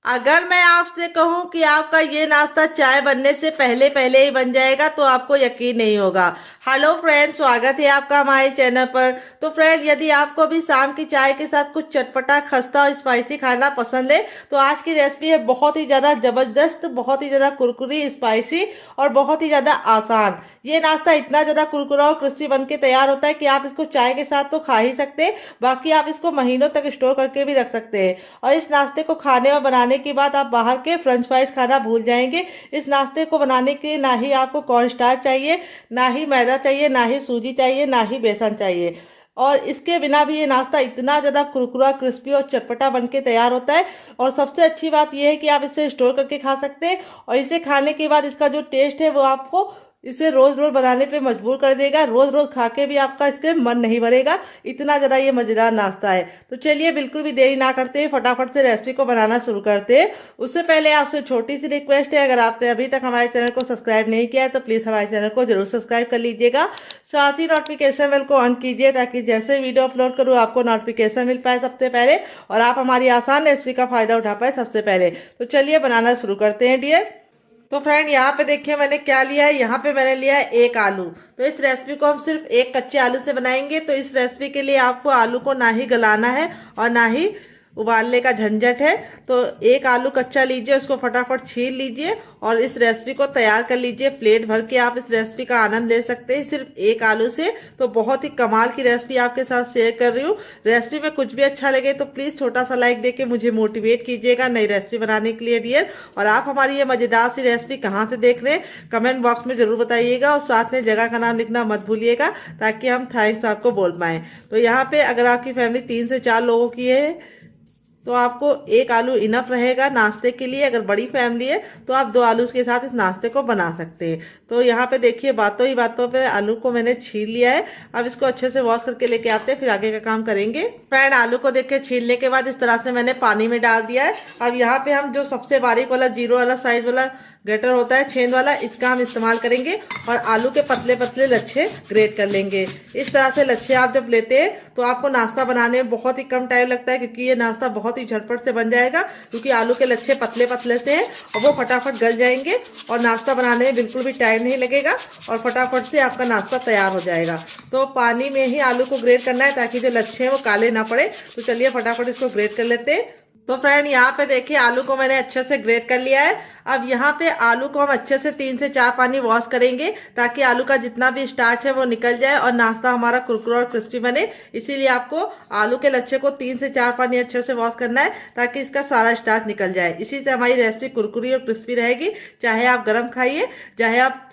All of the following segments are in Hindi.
अगर मैं आपसे कहूं कि आपका ये नाश्ता चाय बनने से पहले पहले ही बन जाएगा तो आपको यकीन नहीं होगा। हेलो फ्रेंड, स्वागत है आपका हमारे चैनल पर। तो फ्रेंड, यदि आपको भी शाम की चाय के साथ कुछ चटपटा, खस्ता और स्पाइसी खाना पसंद है तो आज की रेसिपी है बहुत ही ज्यादा जबरदस्त, बहुत ही ज्यादा कुरकुरी, स्पाइसी और बहुत ही ज्यादा आसान। ये नाश्ता इतना ज्यादा कुरकुरा और क्रिस्पी बन के तैयार होता है कि आप इसको चाय के साथ तो खा ही सकते हैं, बाकी आप इसको महीनों तक स्टोर करके भी रख सकते हैं। और इस नाश्ते को खाने और बनाने के बाद आप बाहर के फ्रेंच फ्राइज खाना भूल जाएंगे। इस नाश्ते को बनाने के लिए ना ही आपको कॉर्नस्टार्च चाहिए, ना ही मैदा चाहिए, ना ही सूजी चाहिए, ना ही बेसन चाहिए। और इसके बिना भी ये नाश्ता इतना ज्यादा कुरकुरा, क्रिस्पी और चटपटा बन के तैयार होता है। और सबसे अच्छी बात यह है कि आप इसे स्टोर करके खा सकते हैं और इसे खाने के बाद इसका जो टेस्ट है वो आपको इसे रोज रोज बनाने पे मजबूर कर देगा। रोज रोज खा के भी आपका इसके मन नहीं भरेगा, इतना ज्यादा ये मजेदार नाश्ता है। तो चलिए बिल्कुल भी देरी ना करते हैं, फटाफट से रेसिपी को बनाना शुरू करते हैं। उससे पहले आपसे छोटी सी रिक्वेस्ट है, अगर आपने अभी तक हमारे चैनल को सब्सक्राइब नहीं किया है तो प्लीज हमारे चैनल को जरूर सब्सक्राइब कर लीजिएगा। साथ ही नोटिफिकेशन बेल को ऑन कीजिए ताकि जैसे वीडियो अपलोड करूँ आपको नोटिफिकेशन मिल पाए सबसे पहले और आप हमारी आसान रेसिपी का फायदा उठा पाए सबसे पहले। तो चलिए बनाना शुरू करते हैं डियर। तो फ्रेंड, यहाँ पे देखिए मैंने क्या लिया है। यहाँ पे मैंने लिया है एक आलू। तो इस रेसिपी को हम सिर्फ एक कच्चे आलू से बनाएंगे। तो इस रेसिपी के लिए आपको आलू को ना ही गलाना है और ना ही उबालने का झंझट है। तो एक आलू कच्चा लीजिए, उसको फटाफट छील लीजिए और इस रेसिपी को तैयार कर लीजिए। प्लेट भर के आप इस रेसिपी का आनंद ले सकते हैं सिर्फ एक आलू से। तो बहुत ही कमाल की रेसिपी आपके साथ शेयर कर रही हूँ। रेसिपी में कुछ भी अच्छा लगे तो प्लीज छोटा सा लाइक देके मुझे मोटिवेट कीजिएगा नई रेसिपी बनाने के लिए डियर। और आप हमारी ये मजेदार सी रेसिपी कहाँ से देख रहे हैं कमेंट बॉक्स में जरूर बताइएगा और साथ में जगह का नाम लिखना मत भूलिएगा ताकि हम थैंक्स आपको बोल पाए। तो यहाँ पे अगर आपकी फैमिली 3 से 4 लोगों की है तो आपको एक आलू इनफ रहेगा नाश्ते के लिए। अगर बड़ी फैमिली है तो आप 2 आलू के साथ इस नाश्ते को बना सकते हैं। तो यहाँ पे देखिए बातों ही बातों पे आलू को मैंने छील लिया है। अब इसको अच्छे से वॉश करके लेके आते हैं, फिर आगे का काम करेंगे। फ्रेंड, आलू को देखिए छीलने के बाद इस तरह से मैंने पानी में डाल दिया है। अब यहाँ पे हम जो सबसे बारीक वाला जीरो वाला साइज वाला ग्रेटर होता है, छेद वाला, इसका हम इस्तेमाल करेंगे और आलू के पतले पतले लच्छे ग्रेट कर लेंगे। इस तरह से लच्छे आप जब लेते हैं तो आपको नाश्ता बनाने में बहुत ही कम टाइम लगता है क्योंकि ये नाश्ता बहुत ही झटपट से बन जाएगा क्योंकि आलू के लच्छे पतले पतले से हैं और वो फटाफट गल जाएंगे और नाश्ता बनाने में बिल्कुल भी टाइम नहीं लगेगा और फटाफट से आपका नाश्ता तैयार हो जाएगा। तो पानी में ही आलू को ग्रेट करना है ताकि जो लच्छे हैं वो काले ना पड़े। तो चलिए फटाफट इसको ग्रेट कर लेते हैं। तो फ्रेंड, यहाँ पे देखिए आलू को मैंने अच्छे से ग्रेट कर लिया है। अब यहाँ पे आलू को हम अच्छे से 3 से 4 पानी वॉश करेंगे ताकि आलू का जितना भी स्टार्च है वो निकल जाए और नाश्ता हमारा कुरकुरा और क्रिस्पी बने। इसीलिए आपको आलू के लच्छे को 3 से 4 पानी अच्छे से वॉश करना है ताकि इसका सारा स्टार्च निकल जाए। इसी से हमारी रेसिपी कुरकुरी और क्रिस्पी रहेगी। चाहे आप गर्म खाइए चाहे आप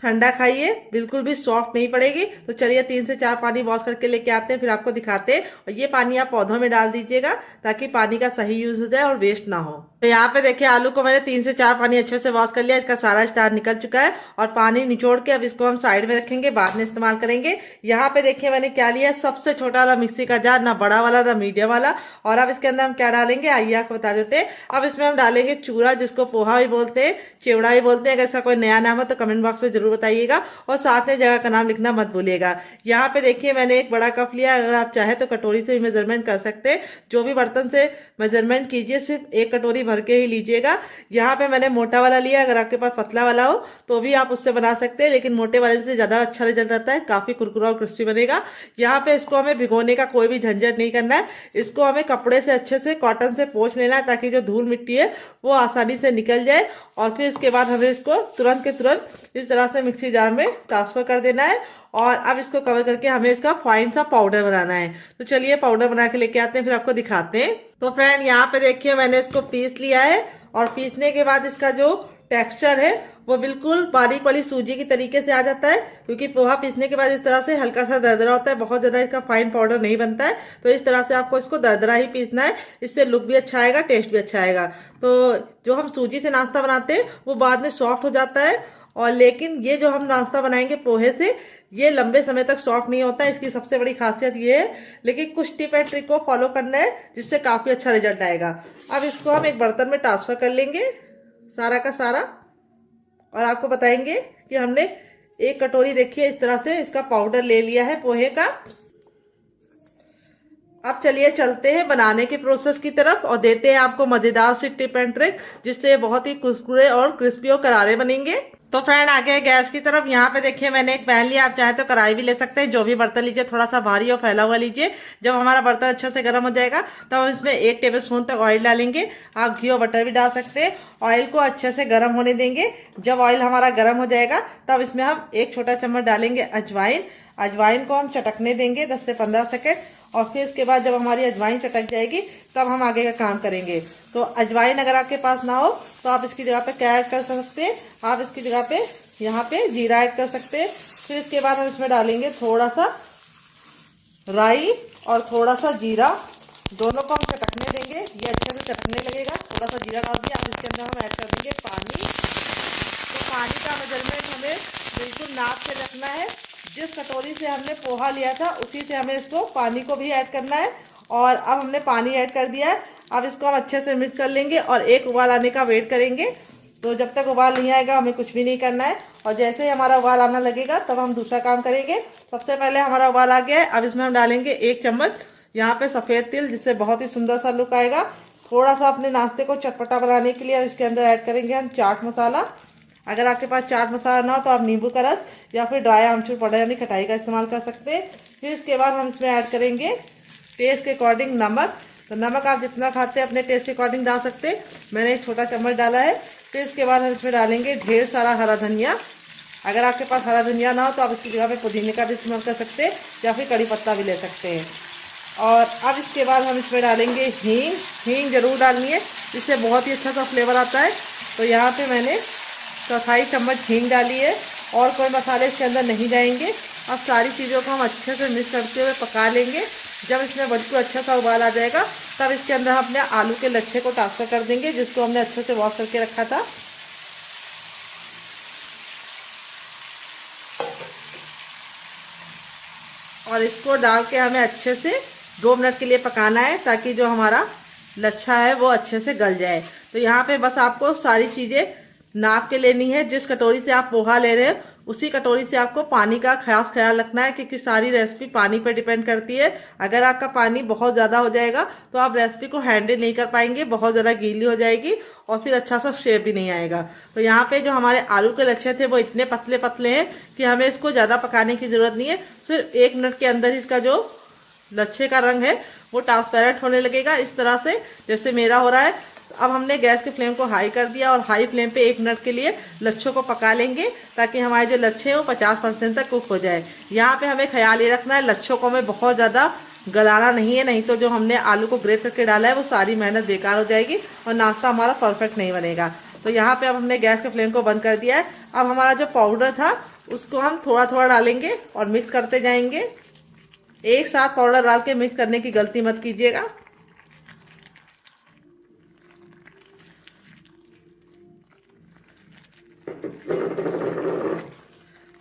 ठंडा खाइए, बिल्कुल भी सॉफ्ट नहीं पड़ेगी। तो चलिए 3 से 4 पानी वॉश करके लेके आते हैं, फिर आपको दिखाते हैं। और ये पानी आप पौधों में डाल दीजिएगा ताकि पानी का सही यूज हो जाए और वेस्ट ना हो। तो यहाँ पे देखिए आलू को मैंने 3 से 4 पानी अच्छे से वॉश कर लिया। इसका सारा स्टार्च निकल चुका है और पानी निचोड़ के अब इसको हम साइड में रखेंगे, बाद में इस्तेमाल करेंगे। यहाँ पे देखिए मैंने क्या लिया, सबसे छोटा वाला मिक्सी का जार, ना बड़ा वाला ना मीडियम वाला। और अब इसके अंदर हम क्या डालेंगे आइए आपको बता देते हैं। अब इसमें हम डालेंगे चूरा, जिसको पोहा भी बोलते हैं, चिवड़ा भी बोलते हैं। अगर इसका कोई नया नाम हो तो कमेंट बॉक्स में जरूर बताइएगा और साथ में जगह का नाम लिखना मत भूलिएगा। यहाँ पे देखिए मैंने एक बड़ा कप लिया। अगर आप चाहे तो कटोरी से भी मेजरमेंट कर सकते हैं। जो भी बर्तन से मेजरमेंट कीजिए सिर्फ एक कटोरी भर के ही लीजिएगा। यहाँ पे मैंने मोटा वाला लिया। अगर आपके पास पतला वाला हो तो भी आप उससे बना सकते हैं, लेकिन मोटे वाले से ज्यादा अच्छा रिजल्ट रहता है, काफी कुरकुरा और क्रिस्पी बनेगा। यहाँ पे इसको हमें भिगोने का कोई भी झंझट नहीं करना है। इसको हमें कपड़े से अच्छे से कॉटन से पोंछ लेना है ताकि जो धूल मिट्टी है वो आसानी से निकल जाए। और फिर इसके बाद हमें इसको तुरंत के तुरंत इस तरह से मिक्सी जार में ट्रांसफर कर देना है। और अब इसको कवर करके हमें इसका फाइन सा पाउडर बनाना है। तो चलिए पाउडर बना के लेके आते हैं, फिर आपको दिखाते हैं। तो फ्रेंड, यहाँ पे देखिए मैंने इसको पीस लिया है और पीसने के बाद इसका जो टेक्सचर है वो बिल्कुल बारीक वाली सूजी की तरीके से आ जाता है क्योंकि पोहा पीसने के बाद इस तरह से हल्का सा दरदरा होता है, बहुत ज्यादा इसका फाइन पाउडर नहीं बनता है। तो इस तरह से आपको इसको दरदरा ही पीसना है, इससे लुक भी अच्छा आएगा, टेस्ट भी अच्छा आएगा। तो जो हम सूजी से नाश्ता बनाते हैं वो बाद में सॉफ्ट हो जाता है और लेकिन ये जो हम नाश्ता बनाएंगे पोहे से ये लंबे समय तक सॉफ्ट नहीं होता है। इसकी सबसे बड़ी खासियत ये है, लेकिन कुछ टिप एंड ट्रिक को फॉलो करना है जिससे काफी अच्छा रिजल्ट आएगा। अब इसको हम एक बर्तन में ट्रांसफर कर लेंगे सारा का सारा और आपको बताएंगे कि हमने एक कटोरी देखिए इस तरह से इसका पाउडर ले लिया है पोहे का। अब चलिए चलते हैं बनाने के प्रोसेस की तरफ और देते हैं आपको मजेदार सी टिप एंड ट्रिक, जिससे बहुत ही कुरकुरे और क्रिस्पी और करारे बनेंगे। तो फ्रेंड आ गए गैस की तरफ। यहाँ पे देखिए मैंने एक पैन लिया, आप चाहे तो कढ़ाई भी ले सकते हैं। जो भी बर्तन लीजिए थोड़ा सा भारी और फैला हुआ लीजिए। जब हमारा बर्तन अच्छे से गर्म हो जाएगा तब हम इसमें 1 टेबलस्पून तक ऑयल डालेंगे। आप घी और बटर भी डाल सकते हैं। ऑयल को अच्छे से गर्म होने देंगे। जब ऑयल हमारा गर्म हो जाएगा तब इसमें हम 1 छोटा चम्मच डालेंगे अजवाइन। अजवाइन को हम चटकने देंगे 10 से 15 सेकेंड, और फिर इसके बाद जब हमारी अजवाइन चटक जाएगी तब हम आगे का काम करेंगे। तो अजवाइन अगर आपके पास ना हो तो आप इसकी जगह पे क्या ऐड कर सकते हैं, आप इसकी जगह पे यहाँ पे जीरा ऐड कर सकते हैं। फिर इसके बाद हम इसमें डालेंगे थोड़ा सा राई और थोड़ा सा जीरा, दोनों को हम चटकने देंगे। ये अच्छे से चटकने लगेगा। थोड़ा सा जीरा डाल दिया, अब इसके अंदर हम ऐड कर देंगे पानी। तो पानी का मेजरमेंट हमें बिल्कुल नाप के रखना है। जिस कटोरी से हमने पोहा लिया था उसी से हमें इसको पानी को भी ऐड करना है। और अब हमने पानी ऐड कर दिया है। अब इसको हम अच्छे से मिक्स कर लेंगे और एक उबाल आने का वेट करेंगे। तो जब तक उबाल नहीं आएगा हमें कुछ भी नहीं करना है। और जैसे ही हमारा उबाल आना लगेगा तब हम दूसरा काम करेंगे। सबसे पहले हमारा उबाल आ गया है। अब इसमें हम डालेंगे 1 चम्मच यहाँ पे सफेद तिल, जिससे बहुत ही सुंदर सा लुक आएगा। थोड़ा सा अपने नाश्ते को चटपटा बनाने के लिए इसके अंदर ऐड करेंगे हम चाट मसाला। अगर आपके पास चाट मसाला ना हो तो आप नींबू का रस या फिर ड्राई आमचूर पाउडर यानी खटाई का इस्तेमाल कर सकते हैं। फिर इसके बाद हम इसमें ऐड करेंगे टेस्ट के अकॉर्डिंग नमक। तो नमक आप जितना खाते हैं अपने टेस्ट के अकॉर्डिंग डाल सकते हैं। मैंने 1 छोटा चम्मच डाला है। फिर इसके बाद हम इसमें डालेंगे ढेर सारा हरा धनिया। अगर आपके पास हरा धनिया ना हो तो आप इसकी जगह पे पुदीने का भी इस्तेमाल कर सकते हैं या फिर कड़ी पत्ता भी ले सकते हैं। और अब इसके बाद हम इसमें डालेंगे हींग। हींग जरूर डालनी है, इससे बहुत ही अच्छा सा फ्लेवर आता है। तो यहाँ पे मैंने 1/4 चम्मच हींग डाली है और कोई मसाले इसके अंदर नहीं जाएंगे। अब सारी चीज़ों को हम अच्छे से मिक्स करते हुए पका लेंगे। जब इसमें बिल्कुल अच्छा सा उबाल आ जाएगा तब इसके अंदर हम अपने आलू के लच्छे को ट्रांसफर कर देंगे, जिसको हमने अच्छे से वॉश करके रखा था। और इसको डाल के हमें अच्छे से 2 मिनट के लिए पकाना है, ताकि जो हमारा लच्छा है वो अच्छे से गल जाए। तो यहाँ पे बस आपको सारी चीज़ें नाप के लेनी है। जिस कटोरी से आप पोहा ले रहे हैं उसी कटोरी से आपको पानी का खास ख्याल रखना है, क्योंकि सारी रेसिपी पानी पर डिपेंड करती है। अगर आपका पानी बहुत ज़्यादा हो जाएगा तो आप रेसिपी को हैंडल नहीं कर पाएंगे, बहुत ज़्यादा गीली हो जाएगी और फिर अच्छा सा शेप भी नहीं आएगा। तो यहाँ पे जो हमारे आलू के लच्छे थे वो इतने पतले पतले हैं कि हमें इसको ज़्यादा पकाने की ज़रूरत नहीं है। सिर्फ 1 मिनट के अंदर ही इसका जो लच्छे का रंग है वो ट्रांसपेरेंट होने लगेगा, इस तरह से जैसे मेरा हो रहा है। अब हमने गैस के फ्लेम को हाई कर दिया और हाई फ्लेम पे 1 मिनट के लिए लच्छों को पका लेंगे, ताकि हमारे जो लच्छे हैं वो 50% तक कुक हो जाए। यहाँ पे हमें ख्याल ये रखना है लच्छों को हमें बहुत ज्यादा गलाना नहीं है, नहीं तो जो हमने आलू को ग्रेट करके डाला है वो सारी मेहनत बेकार हो जाएगी और नाश्ता हमारा परफेक्ट नहीं बनेगा। तो यहाँ पे अब हमने गैस के फ्लेम को बंद कर दिया है। अब हमारा जो पाउडर था उसको हम थोड़ा थोड़ा डालेंगे और मिक्स करते जाएंगे। एक साथ पाउडर डाल के मिक्स करने की गलती मत कीजिएगा।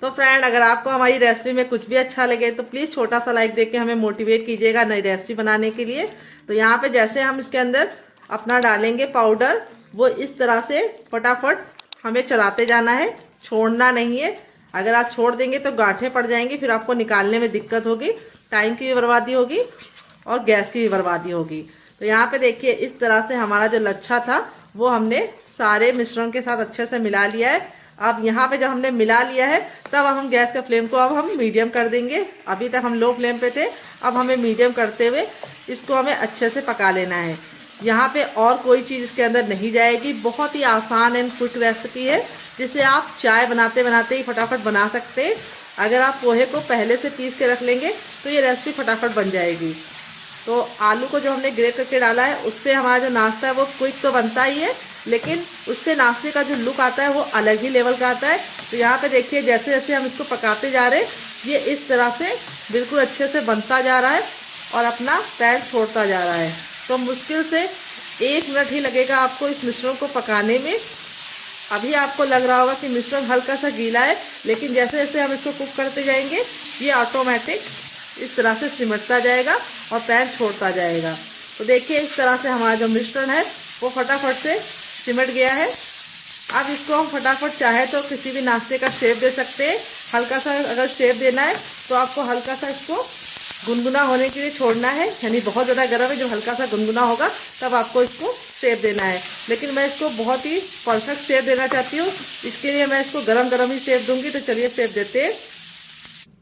तो फ्रेंड अगर आपको हमारी रेसिपी में कुछ भी अच्छा लगे तो प्लीज छोटा सा लाइक देके हमें मोटिवेट कीजिएगा नई रेसिपी बनाने के लिए। तो यहाँ पे जैसे हम इसके अंदर अपना डालेंगे पाउडर, वो इस तरह से फटाफट हमें चलाते जाना है, छोड़ना नहीं है। अगर आप छोड़ देंगे तो गांठें पड़ जाएंगी, फिर आपको निकालने में दिक्कत होगी, टाइम की भी बर्बादी होगी और गैस की भी बर्बादी होगी। तो यहाँ पे देखिए इस तरह से हमारा जो लच्छा था वो हमने सारे मिश्रण के साथ अच्छे से मिला लिया है। अब यहाँ पे जब हमने मिला लिया है तब हम गैस के फ्लेम को अब हम मीडियम कर देंगे। अभी तक हम लो फ्लेम पे थे, अब हमें मीडियम करते हुए इसको हमें अच्छे से पका लेना है। यहाँ पे और कोई चीज इसके अंदर नहीं जाएगी। बहुत ही आसान एंड क्विक रेसिपी है, जिसे आप चाय बनाते बनाते ही फटाफट बना सकते हैं। अगर आप पोहे को पहले से पीस के रख लेंगे तो ये रेसिपी फटाफट बन जाएगी। तो आलू को जो हमने ग्रेट करके डाला है उससे हमारा जो नाश्ता है वो क्विक तो बनता ही है, लेकिन उससे नाश्ते का जो लुक आता है वो अलग ही लेवल का आता है। तो यहाँ पे देखिए जैसे जैसे हम इसको पकाते जा रहे हैं ये इस तरह से बिल्कुल अच्छे से बनता जा रहा है और अपना पैन छोड़ता जा रहा है। तो मुश्किल से 1 मिनट ही लगेगा आपको इस मिश्रण को पकाने में। अभी आपको लग रहा होगा कि मिश्रण हल्का सा गीला है, लेकिन जैसे जैसे हम इसको कुक करते जाएंगे ये ऑटोमेटिक इस तरह से सिमटता जाएगा और पैन छोड़ता जाएगा। तो देखिए इस तरह से हमारा जो मिश्रण है वो फटाफट से सिमट गया है। अब इसको हम फटाफट चाहे तो किसी भी नाश्ते का शेप दे सकते हैं। हल्का सा अगर शेप देना है तो आपको हल्का सा इसको गुनगुना होने के लिए छोड़ना है, यानी बहुत ज़्यादा गर्म है, जब हल्का सा गुनगुना होगा तब आपको इसको शेप देना है। लेकिन मैं इसको बहुत ही परफेक्ट शेप देना चाहती हूँ, इसके लिए मैं इसको गरम गरम ही शेप दूंगी। तो चलिए शेप देते हैं।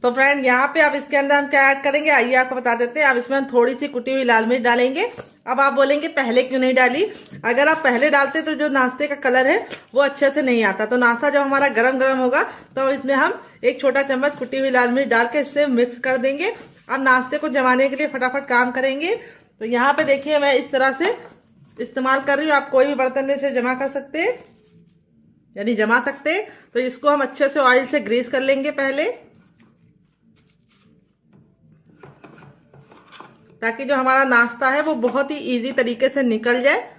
तो फ्रेंड यहाँ पे अब इसके अंदर हम क्या ऐड करेंगे, आइए आपको बता देते हैं। अब इसमें हम थोड़ी सी कुटी हुई लाल मिर्च डालेंगे। अब आप बोलेंगे पहले क्यों नहीं डाली, अगर आप पहले डालते तो जो नाश्ते का कलर है वो अच्छे से नहीं आता। तो नाश्ता जब हमारा गरम गरम होगा तो इसमें हम एक छोटा चम्मच कुटी हुई लाल मिर्च डाल के इससे मिक्स कर देंगे। अब नाश्ते को जमाने के लिए फटाफट काम करेंगे। तो यहाँ पे देखिए मैं इस तरह से इस्तेमाल कर रही हूँ, आप कोई भी बर्तन में से जमा कर सकते हैं, यानी जमा सकते हैं। तो इसको हम अच्छे से ऑयल से ग्रीस कर लेंगे पहले, ताकि जो हमारा नाश्ता है वो बहुत ही इजी तरीके से निकल जाए।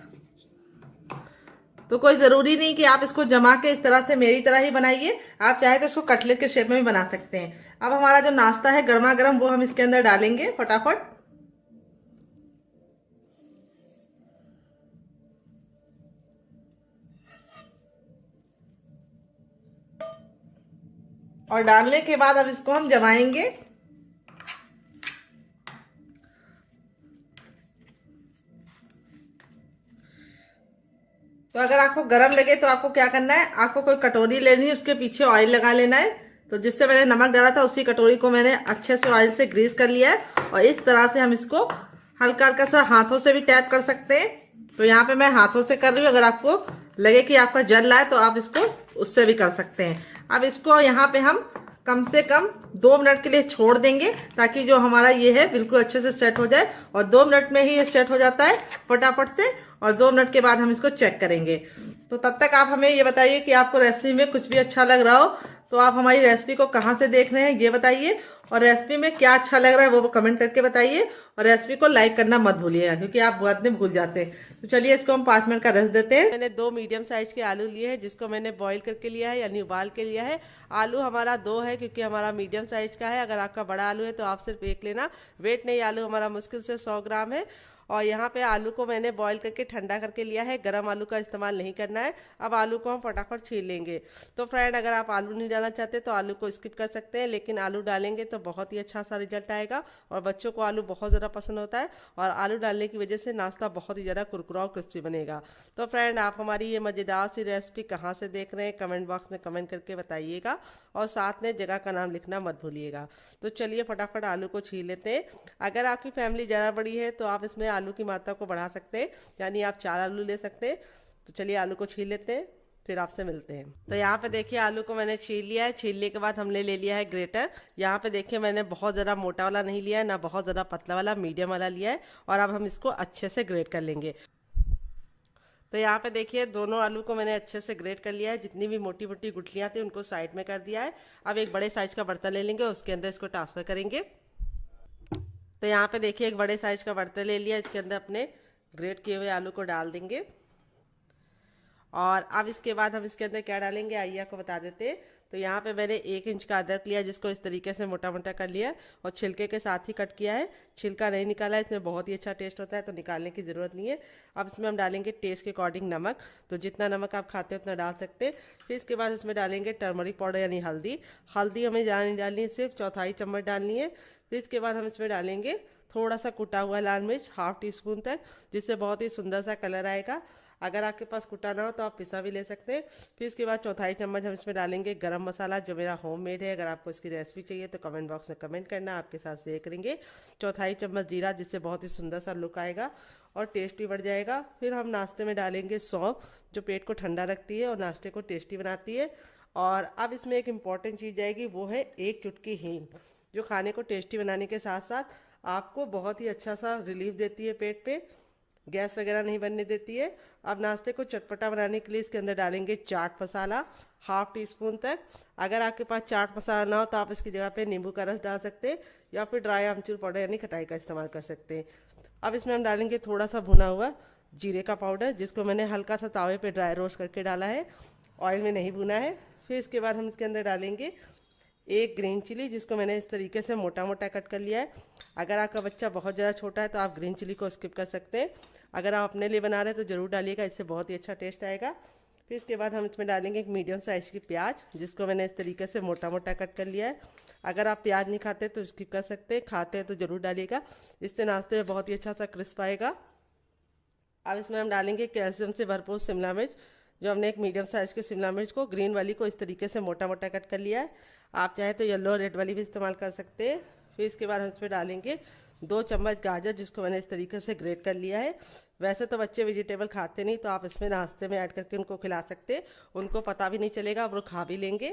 तो कोई जरूरी नहीं कि आप इसको जमा के इस तरह से मेरी तरह ही बनाइए, आप चाहे तो इसको कटलेट के शेप में भी बना सकते हैं। अब हमारा जो नाश्ता है गर्मा गर्म वो हम इसके अंदर डालेंगे फटाफट। और डालने के बाद अब इसको हम जमाएंगे। तो अगर आपको गरम लगे तो आपको क्या करना है, आपको कोई कटोरी लेनी है, उसके पीछे ऑयल लगा लेना है। तो जिससे मैंने नमक डाला था उसी कटोरी को मैंने अच्छे से ऑयल से ग्रीस कर लिया है। और इस तरह से हम इसको हल्का हल्का सा हाथों से भी टैप कर सकते हैं। तो यहाँ पे मैं हाथों से कर रही हूँ, अगर आपको लगे कि आपका जल रहा है तो आप इसको उससे भी कर सकते हैं। अब इसको यहाँ पे हम कम से कम 2 मिनट के लिए छोड़ देंगे, ताकि जो हमारा ये है बिल्कुल अच्छे से सेट हो जाए। और 2 मिनट में ही ये सेट हो जाता है फटाफट से। और 2 मिनट के बाद हम इसको चेक करेंगे। तो तब तक आप हमें ये बताइए कि आपको रेसिपी में कुछ भी अच्छा लग रहा हो तो आप हमारी रेसिपी को कहाँ से देख रहे हैं ये बताइए, और रेसिपी में क्या अच्छा लग रहा है वो कमेंट करके बताइए। और रेसिपी को लाइक करना मत भूलिएगा, क्योंकि आप बाद में भूल जाते हैं। तो चलिए इसको हम 5 मिनट का रेस्ट देते हैं। मैंने 2 मीडियम साइज के आलू लिए हैं, जिसको मैंने बॉईल करके लिया है, यानी उबाल के लिया है। आलू हमारा 2 है, क्योंकि हमारा मीडियम साइज का है। अगर आपका बड़ा आलू है तो आप सिर्फ 1 लेना। वेट नहीं, आलू हमारा मुश्किल से 100 ग्राम है। और यहाँ पे आलू को मैंने बॉईल करके ठंडा करके लिया है, गरम आलू का इस्तेमाल नहीं करना है। अब आलू को हम फटाफट छील लेंगे। तो फ्रेंड, अगर आप आलू नहीं डालना चाहते तो आलू को स्किप कर सकते हैं, लेकिन आलू डालेंगे तो बहुत ही अच्छा सा रिजल्ट आएगा। और बच्चों को आलू बहुत ज़्यादा पसंद होता है, और आलू डालने की वजह से नाश्ता बहुत ही ज़्यादा कुरकुरा और क्रिस्पी बनेगा। तो फ्रेंड, आप हमारी ये मज़ेदार सी रेसिपी कहाँ से देख रहे हैं कमेंट बॉक्स में कमेंट करके बताइएगा, और साथ में जगह का नाम लिखना मत भूलिएगा। तो चलिए फटाफट आलू को छील लेते हैं। अगर आपकी फैमिली ज़्यादा बड़ी है तो आप इसमें आलू की मात्रा को बढ़ा सकते हैं, यानी आप 4 आलू ले सकते हैं। तो चलिए आलू को छील लेते हैं, फिर आपसे मिलते हैं। तो यहाँ पे देखिए आलू को मैंने छील लिया है। छीलने के बाद हमने ले लिया है ग्रेटर। यहाँ पे देखिए मैंने बहुत ज़्यादा मोटा वाला नहीं लिया है, ना बहुत ज़्यादा पतला वाला, मीडियम वाला लिया है। और अब हम इसको अच्छे से ग्रेट कर लेंगे। तो यहाँ पे देखिए दोनों आलू को मैंने अच्छे से ग्रेट कर लिया है। जितनी भी मोटी मोटी गुठलियाँ थी उनको साइड में कर दिया है। अब एक बड़े साइज का बर्तन ले लेंगे, उसके अंदर इसको ट्रांसफ़र करेंगे। तो यहाँ पे देखिए एक बड़े साइज का बर्तन ले लिया, इसके अंदर अपने ग्रेट किए हुए आलू को डाल देंगे। और अब इसके बाद हम इसके अंदर क्या डालेंगे आइए आपको बता देते हैं। तो यहाँ पे मैंने 1 इंच का अदरक लिया, जिसको इस तरीके से मोटा मोटा कर लिया और छिलके के साथ ही कट किया है। छिलका नहीं निकाला है, इसमें बहुत ही अच्छा टेस्ट होता है, तो निकालने की ज़रूरत नहीं है। अब इसमें हम डालेंगे टेस्ट के अकॉर्डिंग नमक। तो जितना नमक आप खाते हैं उतना डाल सकते हैं। फिर इसके बाद इसमें डालेंगे टर्मरिक पाउडर, यानी हल्दी। हल्दी हमें ज़्यादा नहीं डालनी है, सिर्फ 1/4 चम्मच डालनी है। फिर इसके बाद हम इसमें डालेंगे थोड़ा सा कुटा हुआ लाल मिर्च, 1/2 टीस्पून तक, जिससे बहुत ही सुंदर सा कलर आएगा। अगर आपके पास कुटा ना हो तो आप पिसा भी ले सकते हैं। फिर इसके बाद 1/4 चम्मच हम इसमें डालेंगे गरम मसाला, जो मेरा होममेड है। अगर आपको इसकी रेसिपी चाहिए तो कमेंट बॉक्स में कमेंट करना, आपके साथ शेयर करेंगे। 1/4 चम्मच जीरा, जिससे बहुत ही सुंदर सा लुक आएगा और टेस्ट भी बढ़ जाएगा। फिर हम नाश्ते में डालेंगे सौंफ, जो पेट को ठंडा रखती है और नाश्ते को टेस्टी बनाती है। और अब इसमें एक इम्पॉर्टेंट चीज़ जाएगी, वो है 1 चुटकी हींग, जो खाने को टेस्टी बनाने के साथ साथ आपको बहुत ही अच्छा सा रिलीफ देती है, पेट पे गैस वगैरह नहीं बनने देती है। अब नाश्ते को चटपटा बनाने के लिए इसके अंदर डालेंगे चाट मसाला, 1/2 टीस्पून तक। अगर आपके पास चाट मसाला ना हो तो आप इसकी जगह पे नींबू का रस डाल सकते हैं, या फिर ड्राई आमचूर पाउडर यानी खटाई का इस्तेमाल कर सकते हैं। अब इसमें हम डालेंगे थोड़ा सा भुना हुआ जीरे का पाउडर, जिसको मैंने हल्का सा तावे पे ड्राई रोस्ट करके डाला है, ऑयल में नहीं भुना है। फिर इसके बाद हम इसके अंदर डालेंगे 1 ग्रीन चिली, जिसको मैंने इस तरीके से मोटा मोटा कट कर लिया है। अगर आपका बच्चा बहुत ज़्यादा छोटा है तो आप ग्रीन चिली को स्किप कर सकते हैं। अगर आप अपने लिए बना रहे हैं तो ज़रूर डालिएगा, इससे बहुत ही अच्छा टेस्ट आएगा। फिर इसके बाद हम इसमें डालेंगे एक मीडियम साइज़ की प्याज, जिसको मैंने इस तरीके से मोटा मोटा कट कर लिया है। अगर आप प्याज नहीं खाते तो स्किप कर सकते हैं, खाते हैं तो ज़रूर डालिएगा, इससे नाश्ते में बहुत ही अच्छा सा क्रिस्प आएगा। अब इसमें हम डालेंगे कैल्शियम से भरपूर शिमला मिर्च, जो हमने एक मीडियम साइज़ की शिमला मिर्च को, ग्रीन वाली को इस तरीके से मोटा मोटा कट कर लिया है। आप चाहें तो येलो रेड वाली भी इस्तेमाल कर सकते हैं। फिर इसके बाद हम इसमें डालेंगे 2 चम्मच गाजर, जिसको मैंने इस तरीके से ग्रेट कर लिया है। वैसे तो बच्चे वेजिटेबल खाते नहीं, तो आप इसमें नाश्ते में ऐड करके उनको खिला सकते हैं, उनको पता भी नहीं चलेगा, वो खा भी लेंगे।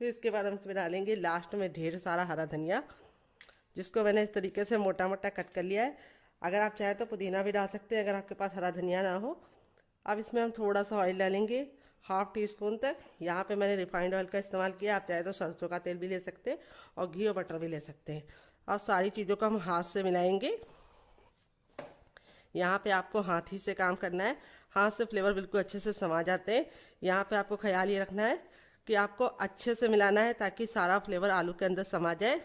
फिर इसके बाद हम इसमें डालेंगे लास्ट में ढेर सारा हरा धनिया, जिसको मैंने इस तरीके से मोटा मोटा कट कर लिया है। अगर आप चाहें तो पुदीना भी डाल सकते हैं अगर आपके पास हरा धनिया ना हो। अब इसमें हम थोड़ा सा ऑयल डालेंगे, 1/2 टीस्पून तक। यहाँ पे मैंने रिफाइंड ऑयल का इस्तेमाल किया, आप चाहे तो सरसों का तेल भी ले सकते हैं और घी और बटर भी ले सकते हैं। और सारी चीज़ों को हम हाथ से मिलाएंगे। यहाँ पे आपको हाथ ही से काम करना है, हाथ से फ्लेवर बिल्कुल अच्छे से समा जाते हैं। यहाँ पे आपको ख्याल ये रखना है कि आपको अच्छे से मिलाना है ताकि सारा फ्लेवर आलू के अंदर समा जाए।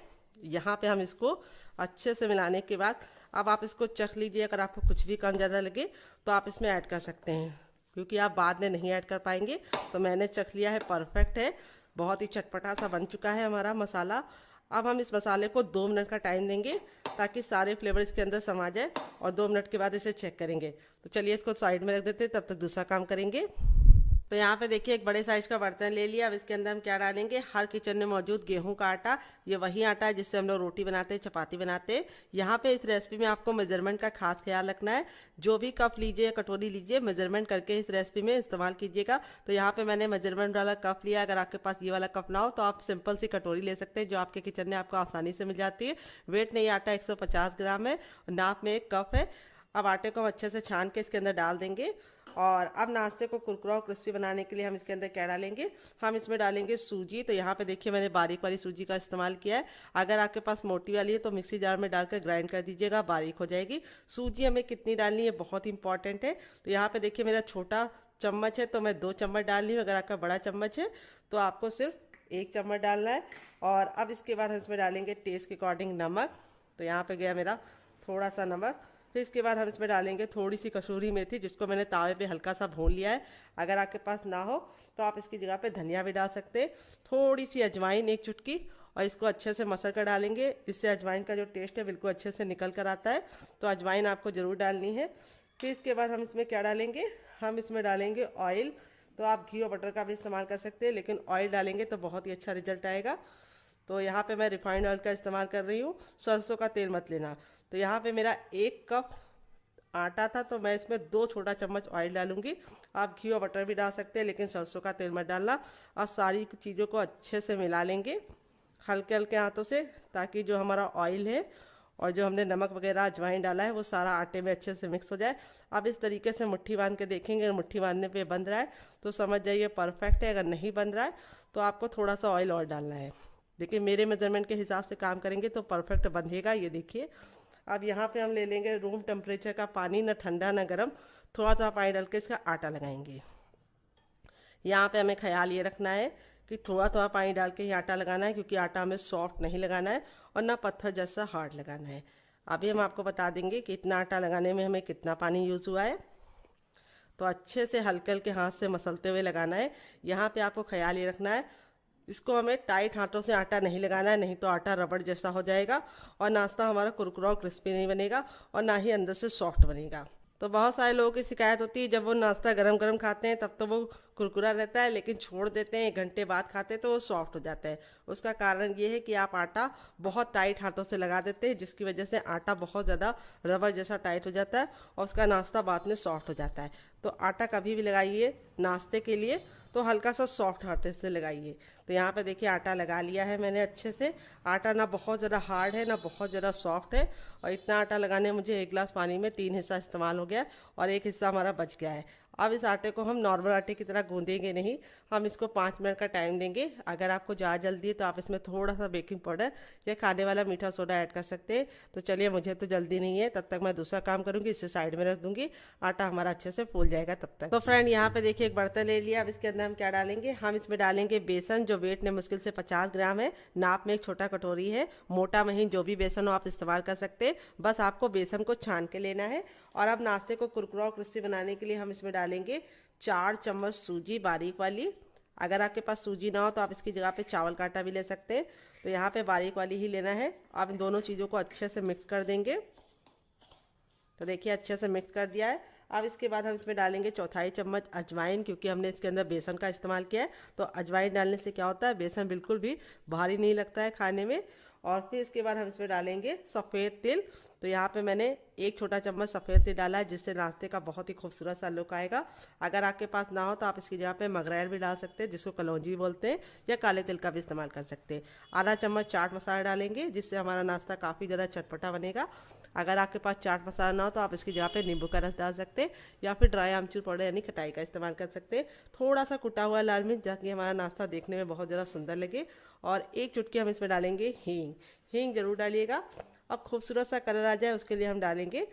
यहाँ पे हम इसको अच्छे से मिलाने के बाद अब आप इसको चख लीजिए, अगर आपको कुछ भी कम ज़्यादा लगे तो आप इसमें ऐड कर सकते हैं, क्योंकि आप बाद में नहीं ऐड कर पाएंगे। तो मैंने चख लिया है, परफेक्ट है, बहुत ही चटपटा सा बन चुका है हमारा मसाला। अब हम इस मसाले को 2 मिनट का टाइम देंगे ताकि सारे फ्लेवर इसके अंदर समा जाए, और 2 मिनट के बाद इसे चेक करेंगे। तो चलिए इसको साइड में रख देते हैं, तब तक दूसरा काम करेंगे। तो यहाँ पे देखिए एक बड़े साइज का बर्तन ले लिया। अब इसके अंदर हम क्या डालेंगे, हर किचन में मौजूद गेहूं का आटा। ये वही आटा है जिससे हम लोग रोटी बनाते हैं, चपाती बनाते हैं। यहाँ पे इस रेसिपी में आपको मेजरमेंट का खास ख्याल रखना है। जो भी कप लीजिए, कटोरी लीजिए, मेजरमेंट करके इस रेसिपी में इस्तेमाल कीजिएगा। तो यहाँ पे मैंने मेजरमेंट वाला कप लिया। अगर आपके पास ये वाला कप ना हो तो आप सिंपल सी कटोरी ले सकते हैं, जो आपके किचन में आपको आसानी से मिल जाती है। वेट नहीं, आटा 150 ग्राम है, नाप में 1 कप है। अब आटे को हम अच्छे से छान के इसके अंदर डाल देंगे। और अब नाश्ते को कुरकुरा और क्रिस्पी बनाने के लिए हम इसके अंदर क्या डालेंगे, हम इसमें डालेंगे सूजी। तो यहाँ पे देखिए मैंने बारीक वाली सूजी का इस्तेमाल किया है। अगर आपके पास मोटी वाली है तो मिक्सी जार में डालकर ग्राइंड कर दीजिएगा, बारीक हो जाएगी। सूजी हमें कितनी डालनी है बहुत इंपॉर्टेंट है। तो यहाँ पे देखिए मेरा छोटा चम्मच है तो मैं 2 चम्मच डाल रही हूँ। अगर आपका बड़ा चम्मच है तो आपको सिर्फ 1 चम्मच डालना है। और अब इसके बाद हम इसमें डालेंगे टेस्ट के अकॉर्डिंग नमक। तो यहाँ पे गया मेरा थोड़ा सा नमक। फिर इसके बाद हम इसमें डालेंगे थोड़ी सी कसूरी मेथी, जिसको मैंने तावे पे हल्का सा भून लिया है। अगर आपके पास ना हो तो आप इसकी जगह पे धनिया भी डाल सकते हैं। थोड़ी सी अजवाइन, 1 चुटकी, और इसको अच्छे से मसल कर डालेंगे। इससे अजवाइन का जो टेस्ट है बिल्कुल अच्छे से निकल कर आता है, तो अजवाइन आपको ज़रूर डालनी है। फिर इसके बाद हम इसमें क्या डालेंगे, हम इसमें डालेंगे ऑयल। तो आप घी और बटर का भी इस्तेमाल कर सकते हैं, लेकिन ऑयल डालेंगे तो बहुत ही अच्छा रिजल्ट आएगा। तो यहाँ पे मैं रिफाइंड ऑयल का इस्तेमाल कर रही हूँ, सरसों का तेल मत लेना। तो यहाँ पे मेरा 1 कप आटा था तो मैं इसमें 2 छोटा चम्मच ऑयल डालूंगी। आप घी और बटर भी डाल सकते हैं, लेकिन सरसों का तेल मत डालना। और सारी चीज़ों को अच्छे से मिला लेंगे हल्के हल्के हाथों से, ताकि जो हमारा ऑयल है और जो हमने नमक वगैरह अजवाइन डाला है वो सारा आटे में अच्छे से मिक्स हो जाए। अब इस तरीके से मुट्ठी बांध के देखेंगे, अगर मुट्ठी बांधने पे बन रहा है तो समझ जाइए परफेक्ट है। अगर नहीं बन रहा है तो आपको थोड़ा सा ऑयल और डालना है। देखिए मेरे मेजरमेंट के हिसाब से काम करेंगे तो परफेक्ट बंधेगा। ये देखिए अब यहाँ पे हम ले लेंगे रूम टेम्परेचर का पानी, ना ठंडा ना गर्म, थोड़ा सा पानी डाल के इसका आटा लगाएंगे। यहाँ पे हमें ख्याल ये रखना है कि थोड़ा थोड़ा पानी डाल के ही आटा लगाना है, क्योंकि आटा हमें सॉफ्ट नहीं लगाना है और ना पत्थर जैसा हार्ड लगाना है। अभी हम आपको बता देंगे कि इतना आटा लगाने में हमें कितना पानी यूज़ हुआ है। तो अच्छे से हल्के हल्के हाथ से मसलते हुए लगाना है। यहाँ पे आपको ख्याल ये रखना है, इसको हमें टाइट हाथों से आटा नहीं लगाना है, नहीं तो आटा रबड़ जैसा हो जाएगा और नाश्ता हमारा कुरकुरा और क्रिस्पी नहीं बनेगा और ना ही अंदर से सॉफ्ट बनेगा। तो बहुत सारे लोगों की शिकायत होती है, जब वो नाश्ता गरम गरम खाते हैं तब तो वो कुरकुरा रहता है, लेकिन छोड़ देते हैं 1 घंटे बाद खाते हैं तो वो सॉफ्ट हो जाता है। उसका कारण ये है कि आप आटा बहुत टाइट हाथों से लगा देते हैं, जिसकी वजह से आटा बहुत ज़्यादा रबड़ जैसा टाइट हो जाता है और उसका नाश्ता बाद में सॉफ्ट हो जाता है। तो आटा कभी भी लगाइए नाश्ते के लिए तो हल्का सा सॉफ्ट आटे से लगाइए। तो यहाँ पे देखिए आटा लगा लिया है मैंने अच्छे से। आटा ना बहुत ज़्यादा हार्ड है ना बहुत ज़्यादा सॉफ्ट है, और इतना आटा लगाने मुझे 1 गिलास पानी में 3 हिस्सा इस्तेमाल हो गया और 1 हिस्सा हमारा बच गया है। अब इस आटे को हम नॉर्मल आटे की तरह गूंदेंगे नहीं, हम इसको 5 मिनट का टाइम देंगे। अगर आपको ज़्यादा जल्दी है तो आप इसमें थोड़ा सा बेकिंग पाउडर या खाने वाला मीठा सोडा ऐड कर सकते हैं। तो चलिए मुझे तो जल्दी नहीं है, तब तक मैं दूसरा काम करूँगी, इसे साइड में रख दूँगी, आटा हमारा अच्छे से फूल जाएगा तब तक। तो फ्रेंड यहाँ पे देखिए एक बर्तन ले लिया। अब इसके अंदर हम क्या डालेंगे, हम इसमें डालेंगे बेसन, जो वेट में मुश्किल से 50 ग्राम है। नाप में एक छोटा कटोरी है, मोटा महीन जो भी बेसन हो आप इस्तेमाल कर सकते हैं। बस आपको बेसन को छान के लेना है। और अब नाश्ते को कुरकुरा और क्रिस्पी बनाने के लिए हम इसमें डालेंगे 4 चम्मच सूजी बारीक वाली। अगर आपके पास सूजी ना हो तो आप इसकी जगह पे चावल का आटा भी ले सकते हैं। तो यहाँ पे बारीक वाली ही लेना है। आप इन दोनों चीज़ों को अच्छे से मिक्स कर देंगे। तो देखिए अच्छे से मिक्स कर दिया है। अब इसके बाद हम इसमें डालेंगे 1/4 चम्मच अजवाइन, क्योंकि हमने इसके अंदर बेसन का इस्तेमाल किया है। तो अजवाइन डालने से क्या होता है, बेसन बिल्कुल भी भारी नहीं लगता है खाने में। और फिर इसके बाद हम इसमें डालेंगे सफ़ेद तिल। तो यहाँ पे मैंने 1 छोटा चम्मच सफ़ेद तिल डाला है, जिससे नाश्ते का बहुत ही खूबसूरत सा लुक आएगा। अगर आपके पास ना हो तो आप इसकी जगह पे मगरैल भी डाल सकते हैं, जिसको कलौंजी बोलते हैं, या काले तिल का भी इस्तेमाल कर सकते हैं। आधा चम्मच चाट मसाला डालेंगे, जिससे हमारा नाश्ता काफ़ी ज़्यादा चटपटा बनेगा। अगर आपके पास चाट मसाला ना हो तो आप इसकी जगह पे नींबू का रस डाल सकते हैं, या फिर ड्राई आमचूर पाउडर यानी खटाई का इस्तेमाल कर सकते हैं। थोड़ा सा कुटा हुआ लाल मिर्च, ताकि हमारा नाश्ता देखने में बहुत ज़्यादा सुंदर लगे। और 1 चुटकी हम इसमें डालेंगे हींग। हींग जरूर डालिएगा। अब खूबसूरत सा कलर आ जाए उसके लिए हम डालेंगे